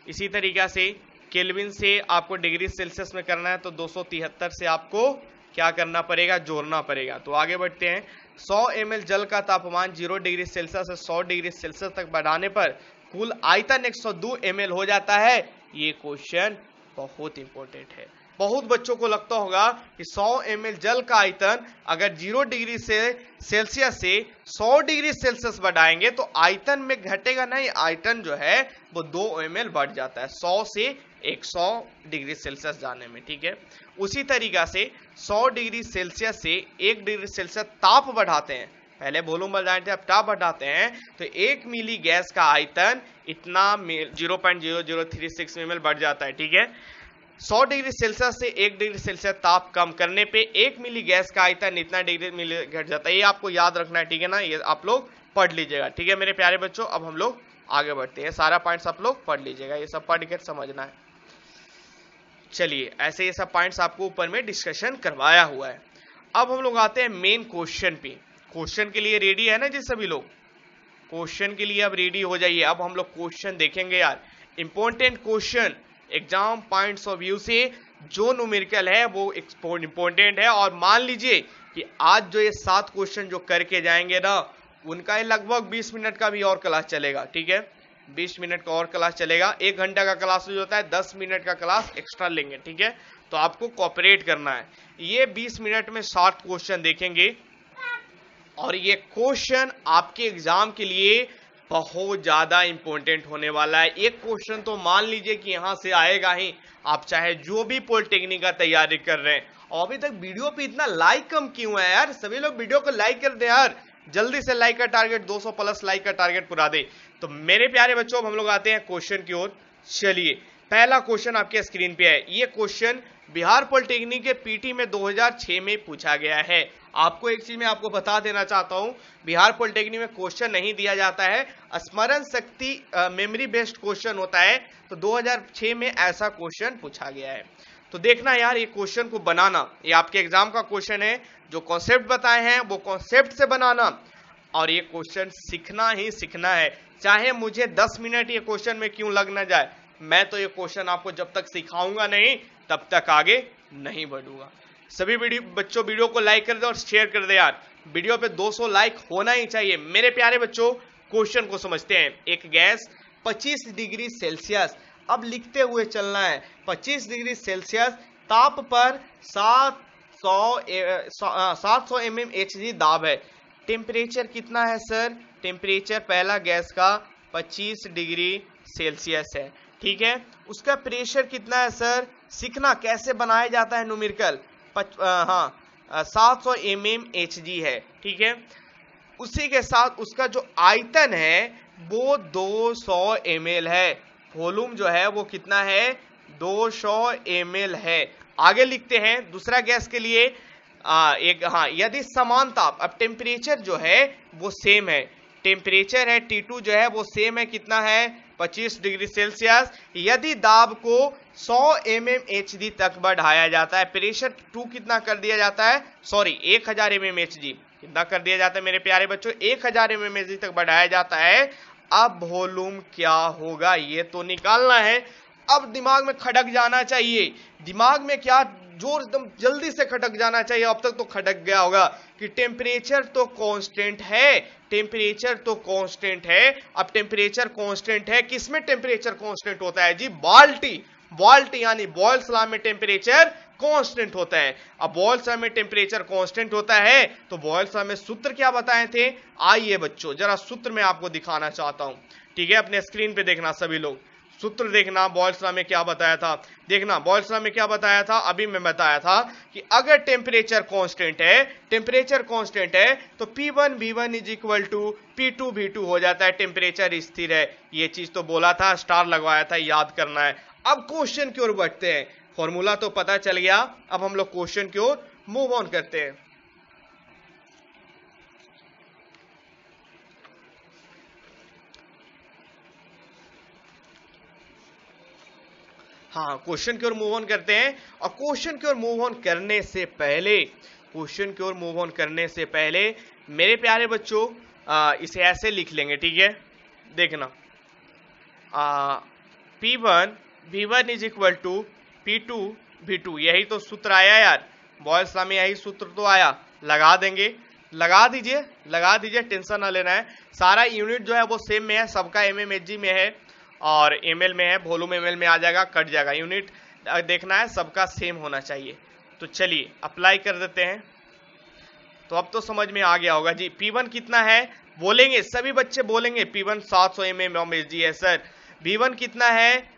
इसी तरीका से केल्विन से आपको डिग्री सेल्सियस में करना है, तो 273 से आपको क्या करना पड़ेगा? जोड़ना पड़ेगा। तो आगे बढ़ते हैं। 100 ml जल का तापमान 0 डिग्री सेल्सियस से 100 डिग्री सेल्सियस तक बढ़ाने पर कुल आयतन 102 ml हो जाता है। ये क्वेश्चन बहुत इंपॉर्टेंट है। बहुत बच्चों को लगता होगा कि 100 ml जल का आयतन अगर 0 डिग्री सेल्सियस से 100 डिग्री सेल्सियस बढ़ाएंगे तो आयतन में घटेगा नहीं, आयतन जो है वो 2 ml बढ़ जाता है 100 से 100 डिग्री सेल्सियस जाने में। ठीक है, उसी तरीका से 100 डिग्री सेल्सियस से 1 डिग्री सेल्सियस ताप बढ़ाते हैं, पहले वॉल्यूम बढ़ाए थे, अब ताप बढ़ाते हैं, तो 1 मिली गैस का आयतन इतना 0.0036 ml बढ़ जाता है। ठीक है, 100 डिग्री सेल्सियस से 1 डिग्री सेल्सियस ताप कम करने पे 1 मिली गैस का आयतन इतना डिग्री मिली घट जाता है। ये आपको याद रखना है। ठीक है ना, ये आप लोग पढ़ लीजिएगा। ठीक है मेरे प्यारे बच्चों, अब हम लोग आगे बढ़ते हैं। सारा पॉइंट्स आप लोग पढ़ लीजिएगा, ये सब पढ़ के समझना है। चलिए, ऐसे ये सब पॉइंट्स आपको ऊपर में डिस्कशन करवाया हुआ है। अब हम लोग आते हैं मेन क्वेश्चन पे। क्वेश्चन के लिए रेडी है ना जी सभी लोग? क्वेश्चन के लिए अब रेडी हो जाइए। अब हम लोग क्वेश्चन देखेंगे यार, important question, exam points of view से जो न्यूमेरिकल है वो इंपॉर्टेंट है। और मान लीजिए कि आज जो ये 7 क्वेश्चन जो करके जाएंगे ना, उनका लगभग 20 मिनट का भी और क्लास चलेगा। ठीक है, 20 मिनट का और क्लास चलेगा। 1 घंटा का क्लास जो होता है 10 मिनट का क्लास एक्स्ट्रा लेंगे। ठीक है, तो आपको कोऑपरेट करना है। ये 20 मिनट में 60 क्वेश्चन देखेंगे और ये क्वेश्चन आपके एग्जाम के लिए बहुत ज्यादा इंपॉर्टेंट होने वाला है। एक क्वेश्चन तो मान लीजिए कि यहां से आएगा ही, आप चाहे जो भी पॉलिटेक्निक का तैयारी कर रहे हैं। और अभी तक वीडियो पे इतना लाइक कम क्यों है यार? सभी लोग वीडियो को लाइक कर दे यार, जल्दी से लाइक का टारगेट 200 प्लस लाइक का टारगेट पूरा दे। तो मेरे प्यारे बच्चों, अब हम लोग आते हैं क्वेश्चन की ओर। चलिए, पहला क्वेश्चन आपके स्क्रीन पे है। ये क्वेश्चन बिहार पॉलिटेक्निक के पीटी में 2006 में पूछा गया है। आपको एक चीज मैं आपको बता देना चाहता हूं, बिहार पॉलिटेक्निक में क्वेश्चन नहीं दिया जाता है, स्मरण शक्ति मेमोरी बेस्ड क्वेश्चन होता है। तो 2006 में ऐसा क्वेश्चन पूछा गया है। तो देखना यार, ये क्वेश्चन को बनाना, ये आपके एग्जाम का क्वेश्चन है। जो कॉन्सेप्ट बताए हैं वो कॉन्सेप्ट से बनाना, और ये क्वेश्चन सीखना ही सीखना है। चाहे मुझे 10 मिनट ये क्वेश्चन में क्यों लग ना जाए, मैं तो ये क्वेश्चन आपको जब तक सिखाऊंगा नहीं तब तक आगे नहीं बढ़ूंगा। सभी बच्चों वीडियो को लाइक कर दे और शेयर कर दे यार। वीडियो पे 200 लाइक होना ही चाहिए। मेरे प्यारे बच्चों, क्वेश्चन को समझते हैं। एक गैस 25 डिग्री सेल्सियस, अब लिखते हुए चलना है, 25 डिग्री सेल्सियस ताप पर 700 mmHg दाब है। टेम्परेचर कितना है सर? टेम्परेचर पहला गैस का 25 डिग्री सेल्सियस है, ठीक है। उसका प्रेशर कितना है सर? सीखना कैसे बनाया जाता है न्यूमेरिकल। 700 mmHg है, ठीक है। उसी के साथ उसका जो आयतन है वो 200 ml है। वॉल्यूम जो है वो कितना है? 200 ml है। आगे लिखते हैं दूसरा गैस के लिए। यदि समान ताप, अब टेम्परेचर जो है वो सेम है, टेम्परेचर है T2 जो है वो सेम है, कितना है? 25 डिग्री सेल्सियस। यदि दाब को 100 mmHg तक बढ़ाया जाता है, प्रेशर 2 कितना कर दिया जाता है? सॉरी 1000 mmHg कितना कर दिया जाता है मेरे प्यारे बच्चों? 1000 mmHg तक बढ़ाया जाता है। अब वॉल्यूम क्या होगा ये तो निकालना है। अब दिमाग में खटक जाना चाहिए, दिमाग में क्या जोर एकदम जल्दी से खटक जाना चाहिए। अब तक तो खटक गया होगा कि टेम्परेचर तो कांस्टेंट है, टेम्परेचर तो कांस्टेंट है। अब टेम्परेचर कांस्टेंट है, किसमें टेम्परेचर कांस्टेंट होता है जी? बाल्टी यानी बॉयल्स लॉ में टेम्परेचर कांस्टेंट होता है। अब बॉयल्स लॉ में टेम्परेचर कांस्टेंट होता है तो बॉयल्स लॉ में सूत्र क्या बताए थे? आइए बच्चों जरा सूत्र मैं आपको दिखाना चाहता हूं, ठीक है। अपने स्क्रीन पे देखना सभी लोग, सूत्र देखना बॉयल्स लॉ में क्या बताया था। देखना बॉयल्स लॉ में क्या बताया था, अभी मैं बताया था कि अगर टेम्परेचर कांस्टेंट है, टेम्परेचर कांस्टेंट है तो P1 V1 is equal to P2 V2 हो जाता है, टेम्परेचर स्थिर है। ये चीज तो बोला था, स्टार लगवाया था, याद करना है। अब क्वेश्चन की ओर बढ़ते हैं, फॉर्मूला तो पता चल गया, अब हम लोग क्वेश्चन की ओर मूव ऑन करते हैं। हाँ, क्वेश्चन की ओर मूव ऑन करते हैं। और क्वेश्चन की ओर मूव ऑन करने से पहले, क्वेश्चन की ओर मूव ऑन करने से पहले मेरे प्यारे बच्चों, इसे ऐसे लिख लेंगे, ठीक है। देखना P1 V1 is equal to P2 V2, यही तो सूत्र आया यार, बॉयल्स लॉ में यही सूत्र तो आया। लगा देंगे, लगा दीजिए, टेंशन ना लेना है। सारा यूनिट जो है वो सेम में है, सबका mmHg में है और ml में है, वॉल्यूम ml में आ जाएगा, कट जाएगा। यूनिट देखना है, सबका सेम होना चाहिए। तो चलिए अप्लाई कर देते हैं। तो अब तो समझ में आ गया होगा जी। P1 कितना है बोलेंगे, सभी बच्चे बोलेंगे P1 700 mmHg है सर। V1 कितना है?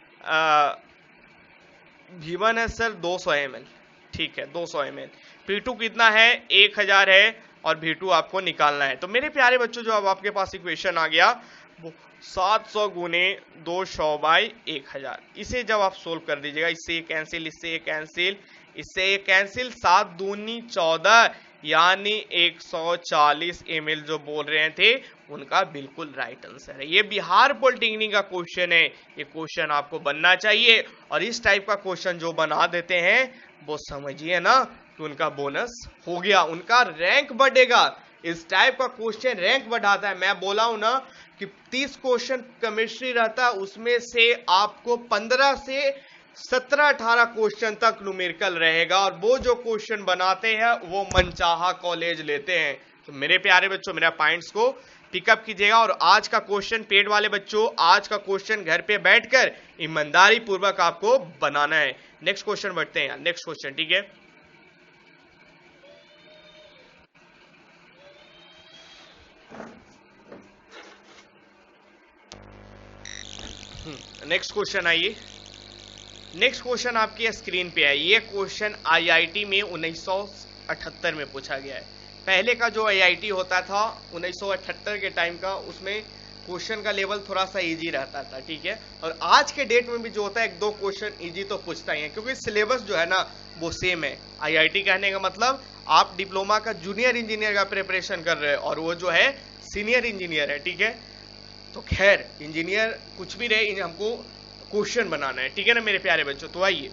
V1 है सर 200 ml, ठीक है 200 ml। P2 कितना है? 1000 है और V2 आपको निकालना है। तो मेरे प्यारे बच्चों, जो अब आपके पास इक्वेशन आ गया वो 700 गुने 200 बाई 1000, इसे जब आप सोल्व कर दीजिएगा, इससे कैंसिल, इससे कैंसिल, इससे कैंसिल, 7 दूनी 14 यानी 140 ml जो बोल रहे थे उनका बिल्कुल राइट आंसर है। ये बिहार पॉलिटेक्निक का क्वेश्चन है, ये क्वेश्चन आपको बनना चाहिए। और इस टाइप का क्वेश्चन जो बना देते हैं वो समझिए ना कि उनका बोनस हो गया, उनका रैंक बढ़ेगा। इस टाइप का क्वेश्चन रैंक बढ़ाता है। मैं बोला हूं ना कि 30 क्वेश्चन केमिस्ट्री रहता है, उसमें से आपको 15 से 17-18 क्वेश्चन तक न्यूमेरिकल रहेगा, और वो जो क्वेश्चन बनाते हैं वो मनचाहा कॉलेज लेते हैं। तो मेरे प्यारे बच्चों, मेरा पॉइंट्स को पिकअप कीजिएगा। और आज का क्वेश्चन पेड वाले बच्चों, आज का क्वेश्चन घर पे बैठकर ईमानदारी पूर्वक आपको बनाना है। नेक्स्ट क्वेश्चन बढ़ते हैं, नेक्स्ट क्वेश्चन, ठीक है। नेक्स्ट क्वेश्चन आइए। नेक्स्ट क्वेश्चन आपकी स्क्रीन पे है। ये क्वेश्चन आईआईटी में 1978 में पूछा गया है। पहले का जो आईआईटी होता था 1978 के टाइम का, उसमें क्वेश्चन का लेवल थोड़ा सा इजी रहता था, ठीक है। और आज के डेट में भी जो होता है एक दो क्वेश्चन इजी तो पूछता ही है, क्योंकि सिलेबस जो है ना वो सेम है। आईआईटी कहने का मतलब आप डिप्लोमा का जूनियर इंजीनियर का प्रिपरेशन कर रहे हैं और वो जो है सीनियर इंजीनियर है, ठीक है। तो खैर इंजीनियर कुछ भी रहे, हमको क्वेश्चन बनाना है, ठीक है ना मेरे प्यारे बच्चों। तो आइए,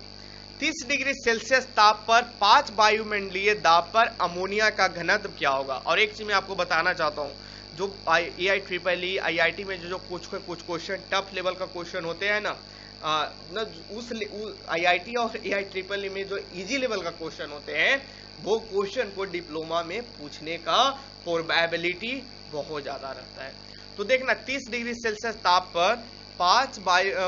30 डिग्री सेल्सियस ताप पर 5 वायुमंडलीय दाब पर अमोनिया का घनत्व क्या होगा। और एक चीज मैं आपको बताना चाहता हूँ, जो AIEEE IIT में जो कुछ क्वेश्चन टफ लेवल का क्वेश्चन होते हैं ना, उस IIT और AIEEE में जो इजी लेवल का क्वेश्चन होते हैं, वो क्वेश्चन को डिप्लोमा में पूछने का प्रोबेबिलिटी बहुत ज्यादा रहता है। तो देखना, 30 डिग्री सेल्सियस ताप पर 5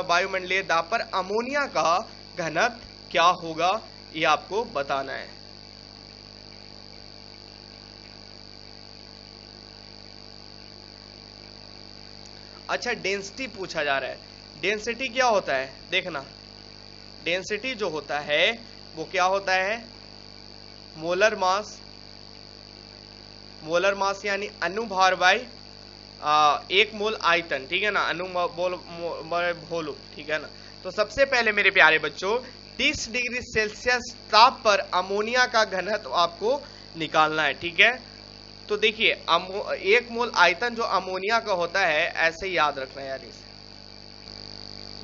वायुमंडलीय दाब पर अमोनिया का घनत्व क्या होगा, ये आपको बताना है। अच्छा, डेंसिटी पूछा जा रहा है। डेंसिटी क्या होता है, देखना, डेंसिटी जो होता है वो क्या होता है, मोलर मास। मोलर मास यानी अणुभार बाई 1 मोल आयतन, ठीक है ना, वॉल्यूम, ठीक है ना। तो सबसे पहले मेरे प्यारे बच्चों, 30 डिग्री सेल्सियस ताप पर अमोनिया का घनत्व आपको निकालना है, ठीक है। तो देखिए 1 मोल आयतन जो अमोनिया का होता है, ऐसे याद रखना है यार इसे।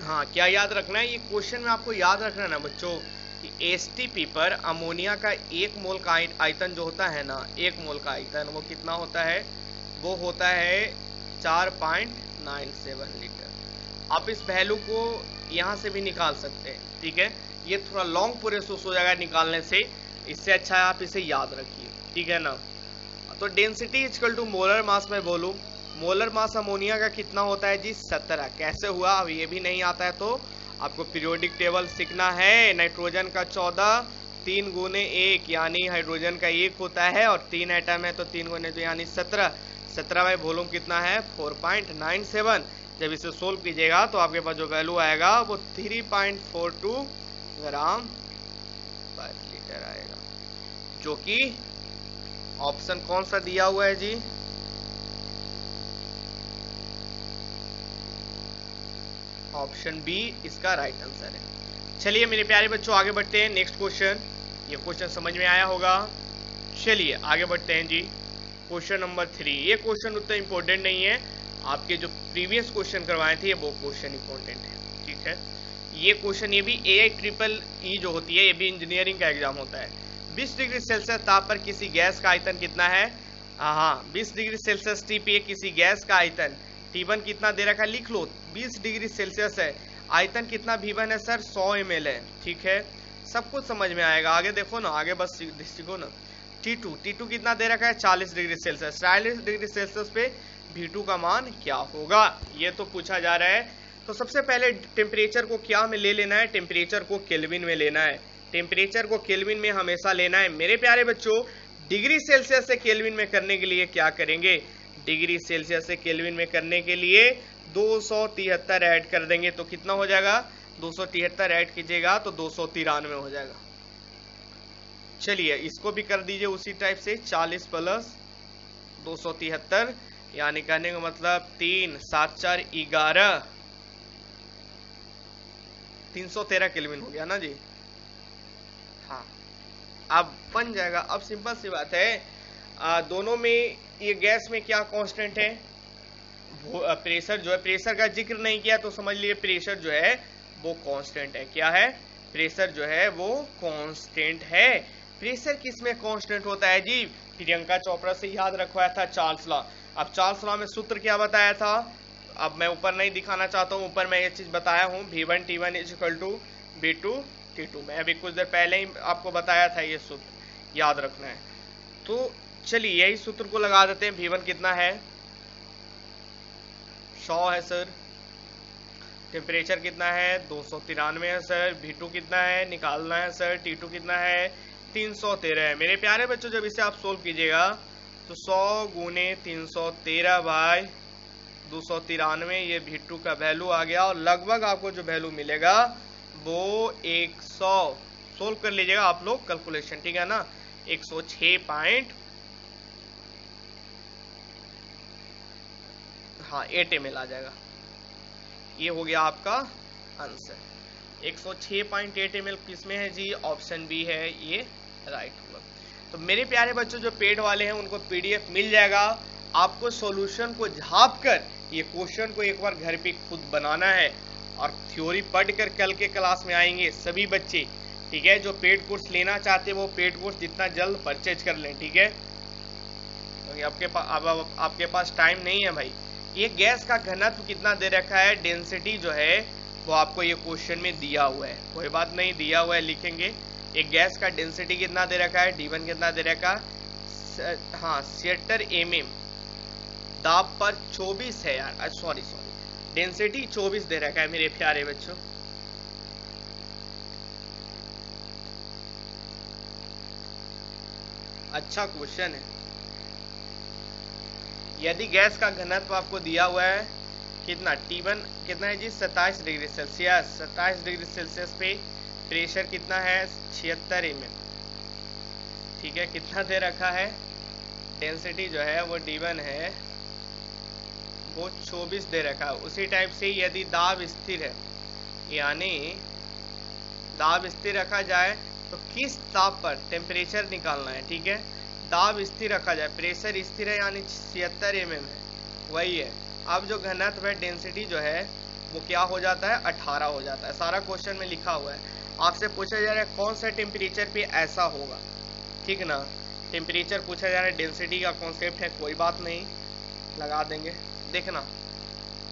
हाँ, क्या याद रखना है, ये क्वेश्चन में आपको याद रखना है ना बच्चों कि STP पर अमोनिया का 1 मोल का आयतन जो होता है ना, 1 मोल का आयतन वो कितना होता है, वो होता है 4.97 लीटर। आप इस वैल्यू को यहाँ से भी निकाल सकते हैं, ठीक है। ये थोड़ा लॉन्ग प्रोसेस हो जाएगा निकालने से, इससे अच्छा है आप इसे याद रखिए, ठीक है ना। तो density equal to molar mass में बोलूँ, मोलर मास अमोनिया का कितना होता है जी, 17। कैसे हुआ, अब ये भी नहीं आता है तो आपको पीरियोडिक टेबल सीखना है। नाइट्रोजन का 14, 3 गुने 1 यानी हाइड्रोजन का 1 होता है, और 3 एटम है तो 3 गुने 2 यानी 17। 17 बाई वॉल्यूम कितना है, 4.97। जब इसे सोल्व कीजिएगा तो आपके पास जो वैल्यू आएगा वो 3.42 ग्राम पर लीटर आएगा, जो कि ऑप्शन कौन सा दिया हुआ है जी, ऑप्शन बी इसका राइट आंसर है। चलिए मेरे प्यारे बच्चों आगे बढ़ते हैं। नेक्स्ट क्वेश्चन, ये क्वेश्चन समझ में आया होगा। चलिए आगे बढ़ते हैं जी, क्वेश्चन नंबर 3। ये क्वेश्चन उतना इंपॉर्टेंट नहीं है, आपके जो प्रीवियस क्वेश्चन करवाए थे वो क्वेश्चन इंपॉर्टेंट है, ठीक है। ये क्वेश्चन, ये भी AIEEE जो होती है, ये भी इंजीनियरिंग का एग्जाम होता है। 20 डिग्री सेल्सियस ताप पर किसी गैस का आयतन कितना है, हाँ 20 डिग्री सेल्सियस T पे किसी गैस का आयतन T1 कितना दे रखा है, लिख लो। 20 डिग्री सेल्सियस है, आयतन कितना V1 है सर, 100 ml है, ठीक है। सब कुछ समझ में आएगा, आगे देखो ना, आगे बस सीखो ना। T2 कितना दे रखा है, 40 डिग्री सेल्सियस। 40 डिग्री सेल्सियस पे V2 का मान क्या होगा, ये तो पूछा जा रहा है। तो सबसे पहले टेम्परेचर को क्या में ले लेना है, टेम्परेचर को केल्विन में लेना है। टेम्परेचर को केल्विन में हमेशा लेना है मेरे प्यारे बच्चों। डिग्री सेल्सियस से केल्विन में करने के लिए क्या करेंगे, डिग्री सेल्सियस से केल्विन में करने के लिए 273 ऐड कर देंगे, तो कितना हो जाएगा, 273 ऐड कीजिएगा तो 293 हो जाएगा। चलिए इसको भी कर दीजिए उसी टाइप से, 40 प्लस 273 यानी कहने का मतलब 3 7 4 11, 313 केल्विन हो गया ना जी। हाँ अब बन जाएगा। अब सिंपल सी बात है, दोनों में ये गैस में क्या कांस्टेंट है, प्रेशर जो है, प्रेशर का जिक्र नहीं किया तो समझ लीजिए प्रेशर जो है वो कांस्टेंट है। क्या है, प्रेशर जो है वो कांस्टेंट है। प्रेशर किस में कांस्टेंट होता है जी, प्रियंका चोपड़ा से याद रखवाया था चार्ल्स लॉ। अब चार्ल्स लॉ में सूत्र क्या बताया था, अब मैं ऊपर नहीं दिखाना चाहता हूँ, ऊपर मैं ये चीज बताया हूँ, V1 T1 is equal to V2 T2। मैं अभी कुछ देर पहले ही आपको बताया था, ये सूत्र याद रखना है। तो चलिए यही सूत्र को लगा देते हैं। V1 कितना है, 100 है सर। टेम्परेचर कितना है, 293 है सर। V2 कितना है, निकालना है सर। T2 कितना है, 313 है। मेरे प्यारे बच्चों जब इसे आप सोल्व कीजिएगा तो 100 गुने 313 बाय 293, ये V2 का वैल्यू आ गया और लगभग आपको जो वैल्यू मिलेगा वो 100, सोल्व कर लीजिएगा आप लोग कैलकुलेशन, ठीक है ना, 106 पॉइंट, हाँ 8 ml आ जाएगा। ये हो गया आपका आंसर, 106.8 ml किसमें है जी, ऑप्शन बी है, ये राइट होगा। तो मेरे प्यारे बच्चों जो पेड वाले हैं उनको पीडीएफ मिल जाएगा, आपको सॉल्यूशन को झाँप कर ये क्वेश्चन को एक बार घर पे खुद बनाना है और थ्योरी पढ़कर कल के क्लास में आएंगे सभी बच्चे, ठीक है। जो पेड कोर्स लेना चाहते हैं वो पेड कोर्स जितना जल्द परचेज कर लें, ठीक है, क्योंकि आपके पास टाइम नहीं है भाई। ये गैस का घनत्व कितना दे रखा है, डेंसिटी जो है वो आपको ये क्वेश्चन में दिया हुआ है, कोई बात नहीं, दिया हुआ है लिखेंगे। एक गैस का डेंसिटी कितना दे रखा है, D1 कितना दे रखा है, हाँ 76 mm, दाब पर 24 है यार, सॉरी डेंसिटी 24 दे रखा है मेरे प्यारे बच्चों। अच्छा क्वेश्चन है। यदि गैस का घनत्व आपको दिया हुआ है कितना, T1 कितना है जी 27 डिग्री सेल्सियस, 27 डिग्री सेल्सियस पे प्रेशर कितना है 76 mm, ठीक है, कितना दे रखा है, डेंसिटी जो है वो D1 है वो 24 दे रखा है। उसी टाइप से यदि दाब स्थिर है, यानी दाब स्थिर रखा जाए तो किस ताप पर टेम्परेचर निकालना है, ठीक है, दाब स्थिर रखा जाए, प्रेशर स्थिर है यानी 76 mm है, वही है। अब जो घनत्व है डेंसिटी जो है वो क्या हो जाता है 18 हो जाता है, सारा क्वेश्चन में लिखा हुआ है। आपसे पूछा जा रहा है कौन सा टेम्परेचर पे ऐसा होगा, ठीक ना, टेम्परेचर पूछा जा रहा है, डेंसिटी का कॉन्सेप्ट है, कोई बात नहीं, लगा देंगे। देखना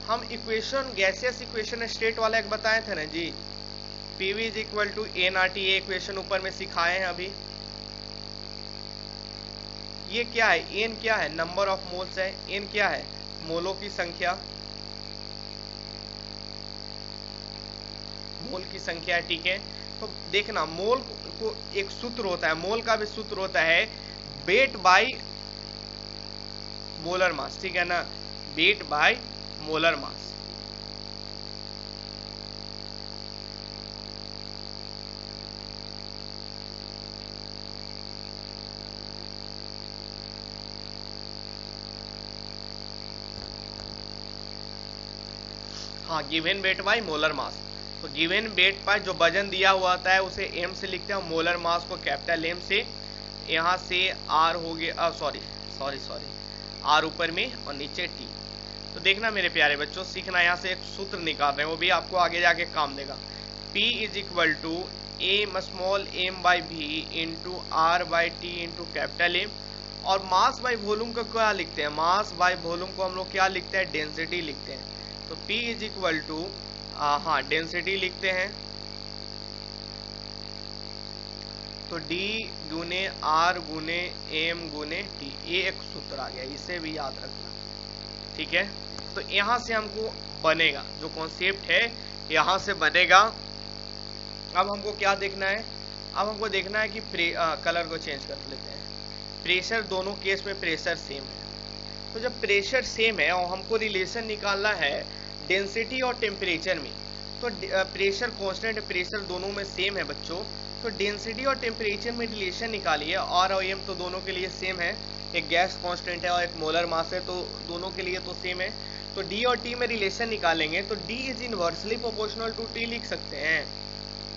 हम इक्वेशन गैसियस इक्वेशन स्टेट वाला एक बताए थे ना जी, PV is equal to nRT, ये इक्वेशन ऊपर में सिखाए हैं अभी। ये क्या है, n क्या है, नंबर ऑफ मोल्स है, n क्या है, मोलों की संख्या, मोल की संख्या है, ठीक है। तो देखना मोल को एक सूत्र होता है, मोल का भी सूत्र होता है वेट बाय मोलर मास, ठीक है ना, वेट बाय मोलर मास। हाँ given weight by molar mass, तो गिवन वेट पर जो वजन दिया हुआ होता है उसे m से लिखते हैं, मोलर मास को कैपिटल M से, यहाँ से R हो गया, सॉरी R ऊपर में और नीचे T। तो देखना मेरे प्यारे बच्चों, सीखना, यहाँ से एक सूत्र निकाल रहे हैं, वो भी आपको आगे जाके काम देगा। P is equal to m small m by v into R by T into capital M, और मास बाई वॉल्यूम को क्या लिखते हैं, मास बाई वॉल्यूम को हम लोग क्या लिखते हैं, डेंसिटी लिखते हैं। तो P इज इक्वल टू, हाँ डेंसिटी लिखते हैं, तो D गुने R गुने M गुने T, ये एक सूत्र आ गया, इसे भी याद रखना, ठीक है। तो यहाँ से हमको बनेगा जो कॉन्सेप्ट है, यहाँ से बनेगा। अब हमको क्या देखना है, अब हमको देखना है कि कलर को चेंज कर लेते हैं, प्रेशर दोनों केस में प्रेशर सेम है। तो जब प्रेशर सेम है और हमको रिलेशन निकालना है डेंसिटी और टेम्परेचर में, तो प्रेशर कांस्टेंट, प्रेशर दोनों में सेम है बच्चों, तो डेंसिटी और टेम्परेचर में रिलेशन निकालिए। R और M तो दोनों के लिए सेम है, एक गैस कांस्टेंट है और एक मोलर मास है, तो दोनों के लिए तो सेम है। तो D और T में रिलेशन निकालेंगे तो D is inversely proportional to T लिख सकते हैं,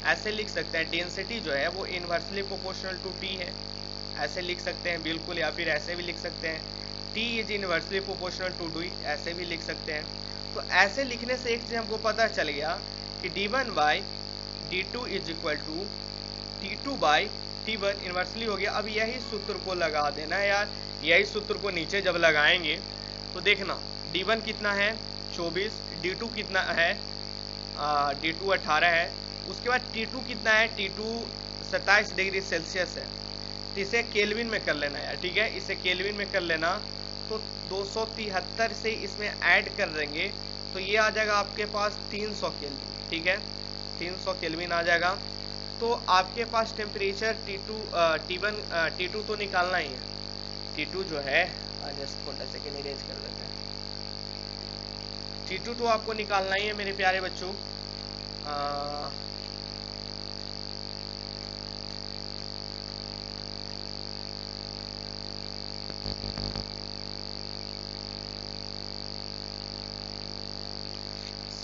ऐसे लिख सकते हैं। डेंसिटी जो है वो इनवर्सली प्रोपोर्शनल टू T है, ऐसे लिख सकते हैं बिल्कुल, या फिर ऐसे भी लिख सकते हैं T is inversely proportional to D, ऐसे भी लिख सकते हैं। तो ऐसे लिखने से एक चीज हमको पता चल गया कि D1 by D2 is equal to T2 by T1 inversely हो गया। अब यही सूत्र को लगा देना है यार, यही सूत्र को नीचे जब लगाएंगे तो देखना D1 कितना है 24, D2 कितना है D2 18 है, उसके बाद T2 कितना है, T2 27 डिग्री सेल्सियस है। तो इसे केल्विन में कर लेना यार, ठीक है, इसे केल्विन में कर लेना। तो 273 से इसमें ऐड कर देंगे तो ये आ जाएगा आपके पास 300 केल्विन, ठीक है, 300 केल्विन आ जाएगा। तो आपके पास टेम्परेचर T2 तो निकालना ही है, T2 जो है जस्ट थोड़ा सेकेंड इरेज कर लेते हैं, T2 आपको निकालना ही है मेरे प्यारे बच्चों।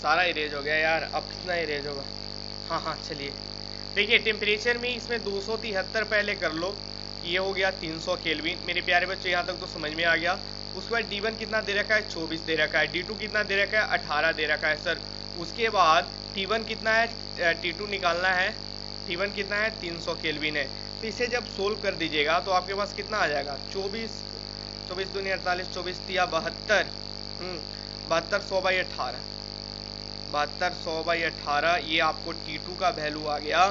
सारा इरेज हो गया यार, अब कितना इरेज होगा? हाँ चलिए, देखिए टेम्परेचर में इसमें 273 पहले कर लो, ये हो गया 300 केल्विन। मेरे प्यारे बच्चों यहाँ तक तो समझ में आ गया। उसके बाद D1 कितना दे रखा है? 24 दे रखा है। D2 कितना दे रखा है? 18 दे रखा है सर। उसके बाद T1 कितना है? T2 निकालना है। T1 कितना है? 300 केल्विन है। तो इसे जब सोल्व कर दीजिएगा तो आपके पास कितना आ जाएगा? 24 दूनी 48, 24 तिया 72, 72 100/18, 72 100/18। ये आपको T2 का वैल्यू आ गया,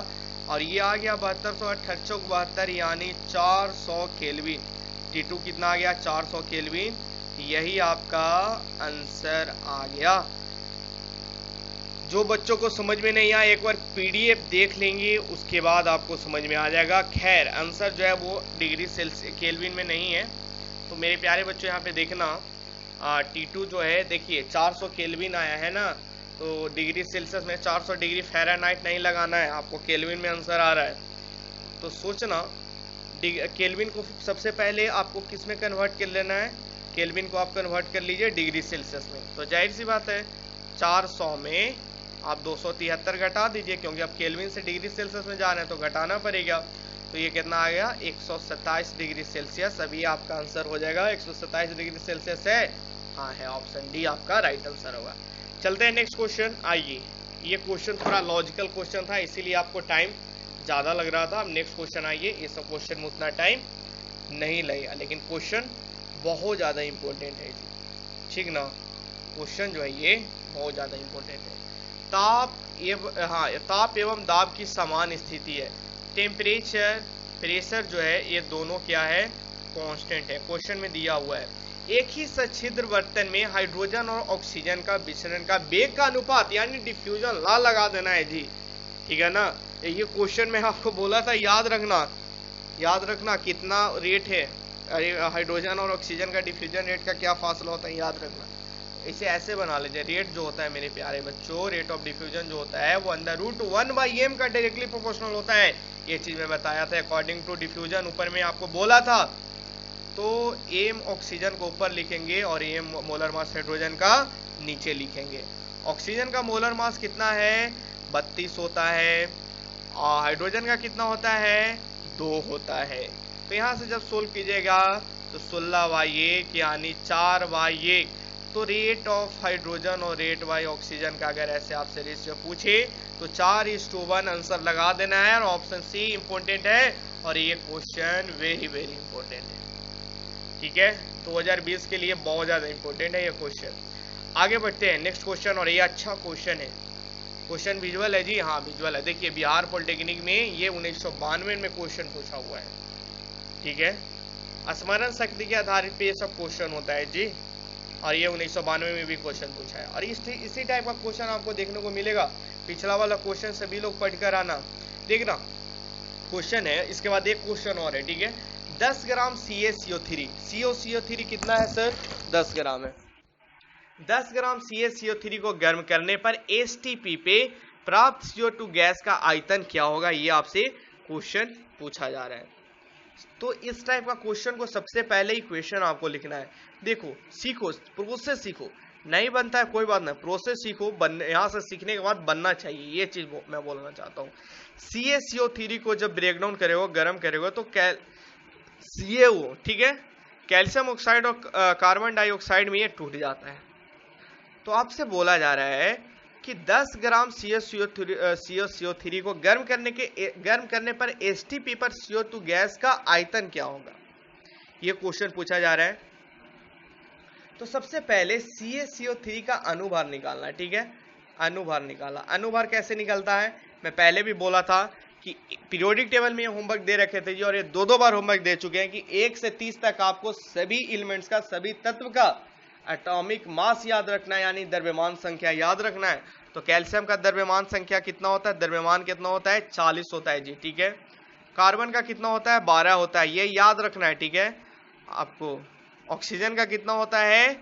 और ये आ गया 72 72 यानी 400 केल्विन। T2 कितना आ गया? 400 केल्विन। यही आपका आंसर आ गया। जो बच्चों को समझ में नहीं आया एक बार PDF देख लेंगे, उसके बाद आपको समझ में आ जाएगा। खैर आंसर जो है वो डिग्री सेल्सियस केल्विन में नहीं है। तो मेरे प्यारे बच्चों यहाँ पे देखना, T2 जो है देखिए 400 केल्विन आया है ना, तो डिग्री सेल्सियस में 400 डिग्री फ़ारेनहाइट नहीं लगाना है, आपको केल्विन में आंसर आ रहा है। तो सोचना केल्विन को सबसे पहले आपको किस में कन्वर्ट कर लेना है? केल्विन को आप कन्वर्ट कर लीजिए डिग्री सेल्सियस में। तो जाहिर सी बात है 400 में आप 273 घटा दीजिए, क्योंकि आप केल्विन से डिग्री सेल्सियस में जा रहे हैं तो घटाना पड़ेगा। तो ये कितना आ गया? 127 डिग्री सेल्सियस। अभी आपका आंसर हो जाएगा 127 डिग्री सेल्सियस है। हाँ है, ऑप्शन डी आपका राइट आंसर होगा। चलते हैं नेक्स्ट क्वेश्चन। आइए, ये क्वेश्चन थोड़ा लॉजिकल क्वेश्चन था, इसीलिए आपको टाइम ज़्यादा लग रहा था। अब नेक्स्ट क्वेश्चन आइए। ये सब क्वेश्चन में उतना टाइम नहीं लगेगा, लेकिन क्वेश्चन बहुत ज़्यादा इंपॉर्टेंट है जी, ठीक ना? क्वेश्चन जो है ये बहुत ज़्यादा इंपॉर्टेंट है। ताप एवं दाब की समान स्थिति है। टेम्परेचर प्रेशर जो है ये दोनों क्या है? कांस्टेंट है। क्वेश्चन में दिया हुआ है एक ही सच्छिद्र बर्तन में हाइड्रोजन और ऑक्सीजन का विचरण का वेग का अनुपात, यानी डिफ्यूजन ला लगा देना है जी, ठीक है ना? ये क्वेश्चन में आपको बोला था, याद रखना कितना रेट है। अरे हाइड्रोजन और ऑक्सीजन का डिफ्यूजन रेट का क्या फासला होता है, याद रखना। इसे ऐसे बना लीजिए, रेट जो होता है मेरे प्यारे बच्चों, रेट ऑफ डिफ्यूजन जो होता है वो √1/m का डायरेक्टली प्रोपोर्शनल होता है। ये चीज मैं बताया था अकॉर्डिंग टू डिफ्यूजन, ऊपर में आपको बोला था। तो m ऑक्सीजन को ऊपर लिखेंगे और m मोलर मास हाइड्रोजन का नीचे लिखेंगे। ऑक्सीजन का मोलर मास कितना है? 32 होता है, और हाइड्रोजन का कितना होता है? 2 होता है। तो यहाँ से जब सोल्व कीजिएगा तो 16/1 यानी 4/1। तो रेट ऑफ हाइड्रोजन और रेट बाई ऑक्सीजन का अगर ऐसे आपसे रेशियो पूछे तो 4:1 आंसर लगा देना है, और ऑप्शन सी इंपॉर्टेंट है, और ये क्वेश्चन वेरी वेरी इंपॉर्टेंट है, ठीक है? 2020 के लिए बहुत ज्यादा इंपॉर्टेंट है ये क्वेश्चन। आगे बढ़ते हैं नेक्स्ट क्वेश्चन, और ये अच्छा क्वेश्चन है। क्वेश्चन विजुअल है जी, हाँ विजुअल है। देखिए बिहार पॉलिटेक्निक में ये 1992 में क्वेश्चन पूछा हुआ है, ठीक है? स्मरण शक्ति के आधारित पे ये सब क्वेश्चन होता है जी, और ये 1992 में भी क्वेश्चन पूछा है। और इसी टाइप का क्वेश्चन आपको देखने को मिलेगा। पिछला वाला क्वेश्चन सभी लोग पढ़कर आना, देखना क्वेश्चन है। इसके बाद एक क्वेश्चन और है, ठीक है? 10 ग्राम CaCO3, CO3 कितना है सर? 10 ग्राम है। 10 ग्राम CaCO3 को गर्म करने पर STP पे प्राप्त CO2 गैस का आयतन क्या होगा? ये आपसे क्वेश्चन पूछा जा रहा है। तो इस टाइप का क्वेश्चन को सबसे पहले ही क्वेश्चन आपको लिखना है। देखो सीखो, प्रोसेस सीखो, नहीं बनता है कोई बात नहीं, प्रोसेस सीखो, यहाँ से सीखने के बाद बनना चाहिए, ये चीज मैं बोलना चाहता हूँ। CaCO3 को जब ब्रेक डाउन करेगा, गर्म करेगा, तो CaO, ठीक है, कैल्शियम ऑक्साइड और कार्बन डाइऑक्साइड में ये टूट जाता है। तो आपसे बोला जा रहा है कि 10 ग्राम CaCO3 को गर्म करने पर STP पर CO2 गैस का आयतन क्या होगा? ये क्वेश्चन पूछा जा रहा है। तो सबसे पहले CaCO3 का अनुभार निकालना है, ठीक है? अनुभार निकाला। अनुभार कैसे निकलता है? मैं पहले भी बोला था कि पीरियोडिक टेबल में ये होमवर्क दे रखे थे जी, और ये दो बार होमवर्क दे चुके हैं कि 1 से 30 तक आपको सभी एलिमेंट्स का, सभी तत्व का एटॉमिक मास याद रखना है, यानी द्रव्यमान संख्या याद रखना है। तो कैल्शियम का द्रव्यमान संख्या कितना होता है? द्रव्यमान कितना होता है? 40 होता है जी, ठीक है? कार्बन का कितना होता है? 12 होता है, ये याद रखना है, ठीक है आपको? ऑक्सीजन का कितना होता है?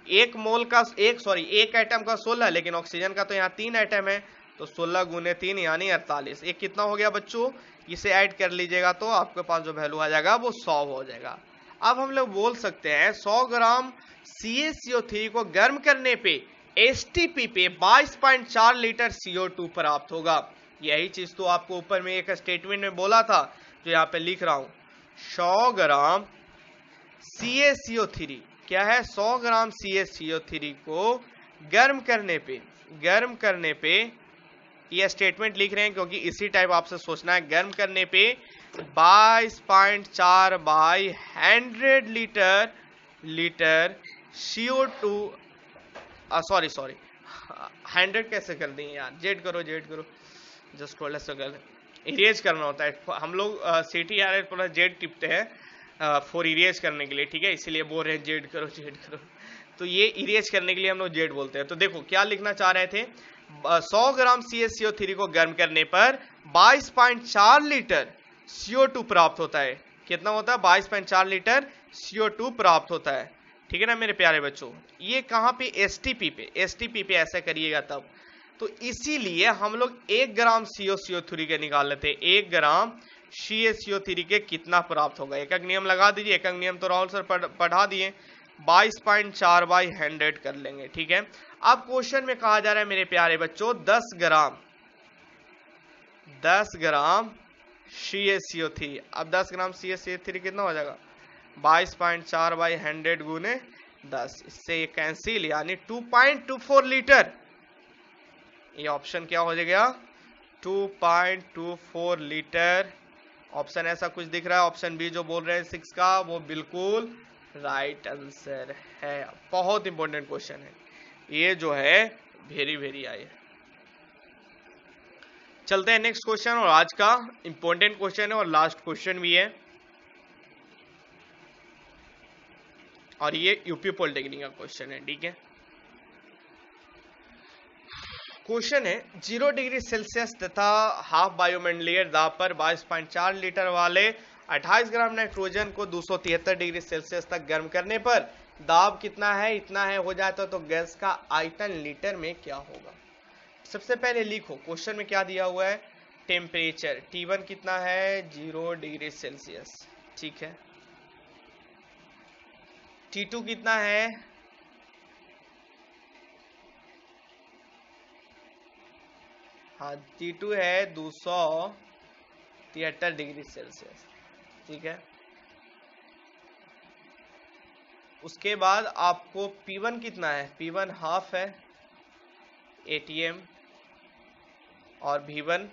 एक एटम का 16, लेकिन ऑक्सीजन का तो यहाँ 3 एटम है, तो 16 गुने 3 यानी 48। एक कितना हो गया बच्चों, इसे ऐड कर लीजिएगा तो आपके पास जो वैल्यू आ जाएगा वो 100 हो जाएगा। अब हम लोग बोल सकते हैं 100 ग्राम CaCO3 को गर्म करने पे STP पे 22.4 लीटर CO2 प्राप्त होगा। यही चीज तो आपको ऊपर में एक स्टेटमेंट में बोला था, जो यहाँ पे लिख रहा हूं। 100 ग्राम CaCO3 क्या है, 100 ग्राम CaCO3 को गर्म करने पे ये स्टेटमेंट लिख रहे हैं, क्योंकि इसी टाइप आपसे सोचना है। गर्म करने पे 22.4 बाई 100 लीटर CO2, सॉरी 100 कैसे कर दें यार, जेड करो जस्ट थोड़ा सा इरेज करना होता है। हम लोग CTRL पर जेड टिपते हैं फॉर इरेज करने के लिए, ठीक है, इसीलिए बोल रहे हैं जेड करो। तो ये इरेज करने के लिए हम लोग जेड बोलते हैं। तो देखो क्या लिखना चाह रहे थे, 100 ग्राम CaCO3 को गर्म करने पर 22.4 लीटर CO2 प्राप्त होता है। कितना होता है, 22.4 लीटर CO2 प्राप्त होता है, ठीक है ना मेरे प्यारे बच्चों। ये कहाँ पे, STP पे ऐसा करिएगा तब। तो इसीलिए हम लोग 1 ग्राम CaCO3 के निकाल लेते हैं। 1 ग्राम CaCO3 के कितना प्राप्त होगा, एक नियम लगा दीजिए। एक नियम तो राहुल सर पढ़ा दिए, 22.4 बाई 100 कर लेंगे, ठीक है। अब क्वेश्चन में कहा जा रहा है मेरे प्यारे बच्चों 10 ग्राम CaCO3। अब 10 ग्राम CaCO3 कितना हो जाएगा, 22.4 बाई 100 गुने 10, इससे ये कैंसिल, यानी 2.24 लीटर। ये ऑप्शन क्या हो जाएगा, 2.24 लीटर। ऑप्शन ऐसा कुछ दिख रहा है, ऑप्शन बी जो बोल रहे हैं 6 का, वो बिल्कुल राइट आंसर है। बहुत इंपॉर्टेंट क्वेश्चन है ये, जो है वेरी आई है। चलते हैं नेक्स्ट क्वेश्चन, और आज का इंपॉर्टेंट क्वेश्चन है और लास्ट क्वेश्चन भी है, और ये यूपी पॉलिटेक्निक का क्वेश्चन है, ठीक है। क्वेश्चन है 0 डिग्री सेल्सियस तथा हाफ बायोमंडलीय दाब पर 22.4 लीटर वाले 28 ग्राम नाइट्रोजन को 273 डिग्री सेल्सियस तक गर्म करने पर दाब कितना है, इतना है हो जाता तो गैस का आयतन लीटर में क्या होगा। सबसे पहले लिखो क्वेश्चन में क्या दिया हुआ है, टेम्परेचर T1 कितना है, 0 डिग्री सेल्सियस, ठीक है। T2 कितना है, हाँ T2 है 273 डिग्री सेल्सियस, ठीक है। उसके बाद आपको P1 कितना है, P1 हाफ है ATM, और V1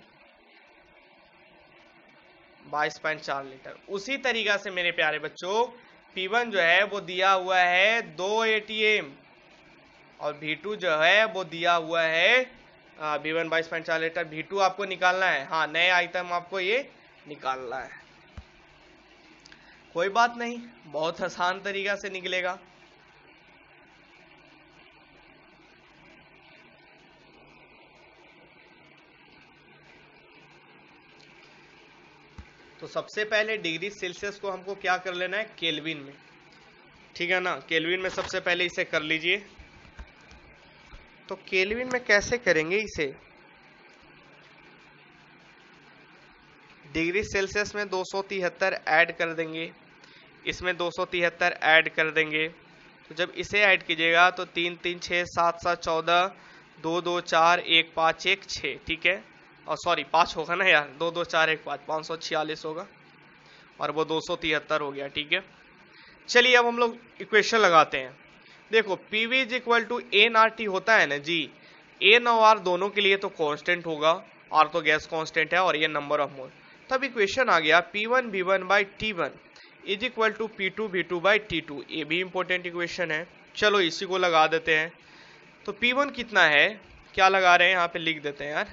22.4 लीटर। उसी तरीका से मेरे प्यारे बच्चों P1 जो है वो दिया हुआ है 2 ATM, और V2 जो है वो दिया हुआ है V1 22.4 लीटर। V2 आपको निकालना है, हाँ नए आइटम आपको ये निकालना है। कोई बात नहीं, बहुत आसान तरीका से निकलेगा। तो सबसे पहले डिग्री सेल्सियस को हमको क्या कर लेना है, केल्विन में, ठीक है ना। केल्विन में सबसे पहले इसे कर लीजिए। तो केल्विन में कैसे करेंगे इसे, डिग्री सेल्सियस में 273 ऐड कर देंगे, इसमें 273 ऐड कर देंगे। तो जब इसे ऐड कीजिएगा तो 3 3 6 7 7 14, 2 2 4 1 5 1 6, ठीक है। और सॉरी 5 होगा ना यार, 2 2 4 1 5, 546 होगा, और वो 273 हो गया, ठीक है। चलिए अब हम लोग इक्वेशन लगाते हैं। देखो PV is equal to NRT होता है ना जी, N और R दोनों के लिए तो कांस्टेंट होगा, R तो गैस कांस्टेंट है, और ये नंबर ऑफ मोल। तब इक्वेशन आ गया P1 V1 by T1 is equal to P2 V2 by T2। ये भी इंपॉर्टेंट इक्वेशन है, चलो इसी को लगा देते हैं। तो P1 कितना है, क्या लगा रहे हैं यहाँ पे लिख देते हैं यार,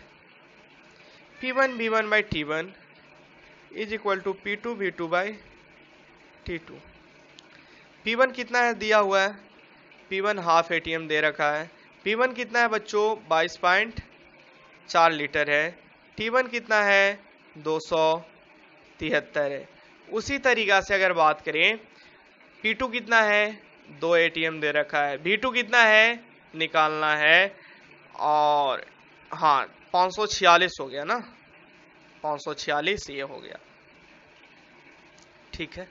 P1 V1 by T1 is equal to P2 V2 by T2। P1 कितना है दिया हुआ है, P1 हाफ ATM दे रखा है। P1 कितना है बच्चों, 22.4 लीटर है। T1 कितना है, 273 है। उसी तरीका से अगर बात करें P2 कितना है, 2 ATM दे रखा है। V2 कितना है निकालना है, और हाँ 546 हो गया ना, 546 ये हो गया, ठीक है।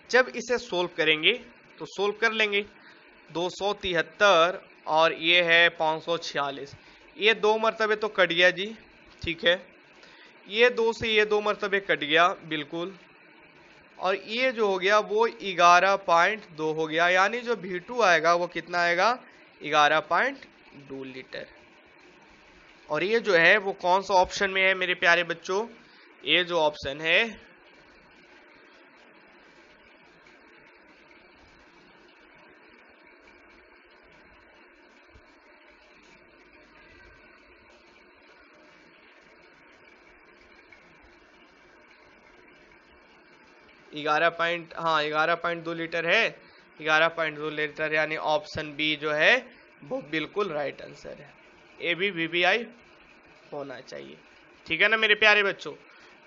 जब इसे सोल्व करेंगे तो सोल्व कर लेंगे, 273 और ये है 546, ये 2 मरतबे तो कट गया जी, ठीक है। ये 2 से ये 2 मरतबे कट गया बिल्कुल, और ये जो हो गया वो 11.2 हो गया, यानी जो V2 आएगा वो कितना आएगा 11.2 लीटर। और ये जो है वो कौन सा ऑप्शन में है मेरे प्यारे बच्चों, ये जो ऑप्शन है 11.2 लीटर है, 11.2 लीटर, यानी ऑप्शन बी जो है वो बिल्कुल राइट आंसर है। ए भी VBI होना चाहिए, ठीक है ना मेरे प्यारे बच्चों।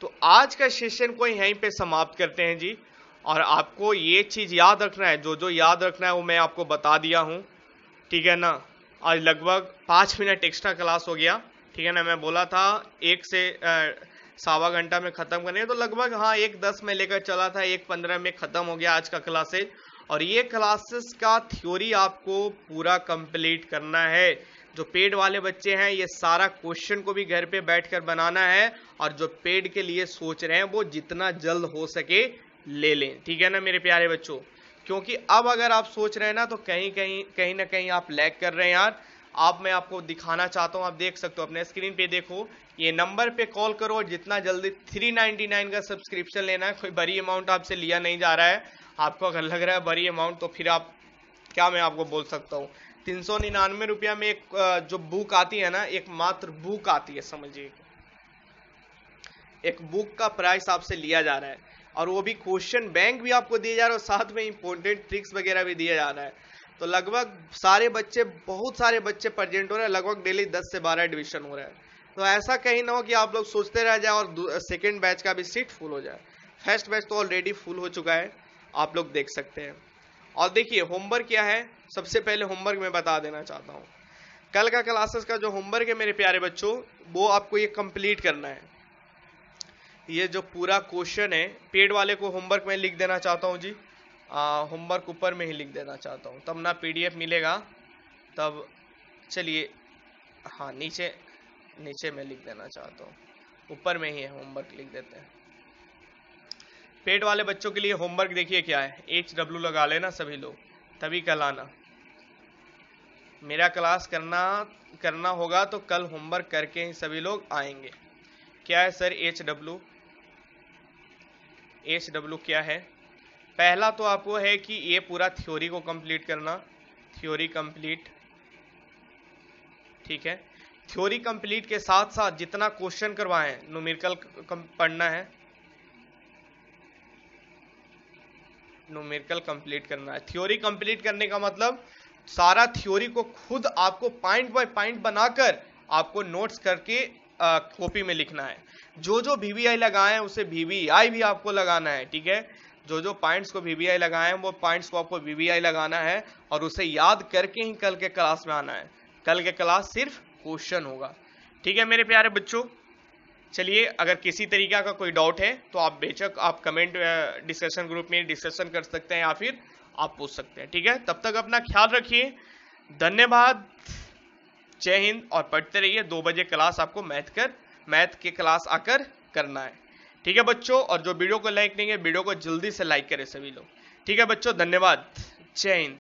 तो आज का सेशन को यहीं पे समाप्त करते हैं जी, और आपको ये चीज याद रखना है, जो जो याद रखना है वो मैं आपको बता दिया हूँ, ठीक है ना। आज लगभग 5 मिनट एक्स्ट्रा क्लास हो गया, ठीक है ना। मैं बोला था 1 से 1.25 घंटा में खत्म करने, तो लगभग हाँ 1:10 में लेकर चला था, 1:15 में खत्म हो गया आज का क्लासेज। और ये क्लासेस का थ्योरी आपको पूरा कंप्लीट करना है। जो पेड वाले बच्चे हैं ये सारा क्वेश्चन को भी घर पे बैठकर बनाना है, और जो पेड के लिए सोच रहे हैं वो जितना जल्द हो सके ले लें, ठीक है ना मेरे प्यारे बच्चों। क्योंकि अब अगर आप सोच रहे हैं ना तो कहीं ना कहीं आप लैग कर रहे हैं यार। आप मैं आपको दिखाना चाहता हूं, आप देख सकते हो अपने स्क्रीन पे, देखो ये नंबर पे कॉल करो, और जितना जल्दी 399 का सब्सक्रिप्शन लेना है, कोई बड़ी अमाउंट आपसे लिया नहीं जा रहा है। आपको अगर लग रहा है बड़ी अमाउंट तो फिर आप क्या मैं आपको बोल सकता हूँ, 399 रुपया में एक जो बुक आती है ना, एक मात्र बुक आती है, समझिए एक बुक का प्राइस आपसे लिया जा रहा है, और वो भी क्वेश्चन बैंक भी आपको दिया जा रहा है, और साथ में इंपॉर्टेंट ट्रिक्स वगैरह भी दिया जा रहा है। तो लगभग सारे बच्चे, बहुत सारे बच्चे प्रेजेंट हो रहे हैं, लगभग डेली 10 से 12 एडमिशन हो रहा है। तो ऐसा कहीं ना हो कि आप लोग सोचते रह जाए और सेकेंड बैच का भी सीट फुल हो जाए। फर्स्ट बैच तो ऑलरेडी फुल हो चुका है, आप लोग देख सकते हैं। और देखिए होमवर्क क्या है, सबसे पहले होमवर्क मैं बता देना चाहता हूँ। कल का क्लासेस का जो होमवर्क है मेरे प्यारे बच्चों, वो आपको ये कंप्लीट करना है। ये जो पूरा क्वेश्चन है, पेड वाले को होमवर्क में लिख देना चाहता हूँ जी, होमवर्क ऊपर में ही लिख देना चाहता हूँ, तब ना PDF मिलेगा तब। चलिए हाँ नीचे में लिख देना चाहता हूँ, ऊपर में ही है होमवर्क, लिख देते हैं। पेड वाले बच्चों के लिए होमवर्क देखिए क्या है, HW लगा लेना सभी लोग, तभी कल आना। मेरा क्लास करना होगा तो कल होमवर्क करके ही सभी लोग आएंगे। क्या है सर HW क्या है? पहला तो आपको है कि ये पूरा थ्योरी को कंप्लीट करना, थ्योरी कंप्लीट, ठीक है। थ्योरी कंप्लीट के साथ साथ जितना क्वेश्चन करवाए हैं न्यूमेरिकल पढ़ना है, न्यूमेरिकल कंप्लीट करना है। थ्योरी कंप्लीट करने का मतलब सारा थ्योरी को खुद आपको पॉइंट बाय पॉइंट बनाकर आपको नोट्स करके कॉपी में लिखना है। जो जो VBI लगाए हैं उसे VBI भी आपको लगाना है, ठीक है। जो जो पॉइंट्स को VBI लगाए हैं वो पॉइंट्स को आपको VBI लगाना है, और उसे याद करके ही कल के क्लास में आना है। कल के क्लास सिर्फ क्वेश्चन होगा, ठीक है मेरे प्यारे बच्चों। चलिए अगर किसी तरीका का कोई डाउट है तो आप बेशक आप कमेंट डिस्कशन ग्रुप में डिस्कशन कर सकते हैं, या फिर आप पूछ सकते हैं, ठीक है। तब तक अपना ख्याल रखिए, धन्यवाद, जय हिंद। और पढ़ते रहिए, 2 बजे क्लास आपको मैथ के क्लास आकर करना है, ठीक है बच्चों। और जो वीडियो को लाइक नहीं है, वीडियो को जल्दी से लाइक करें सभी लोग, ठीक है बच्चों। धन्यवाद, जय हिंद।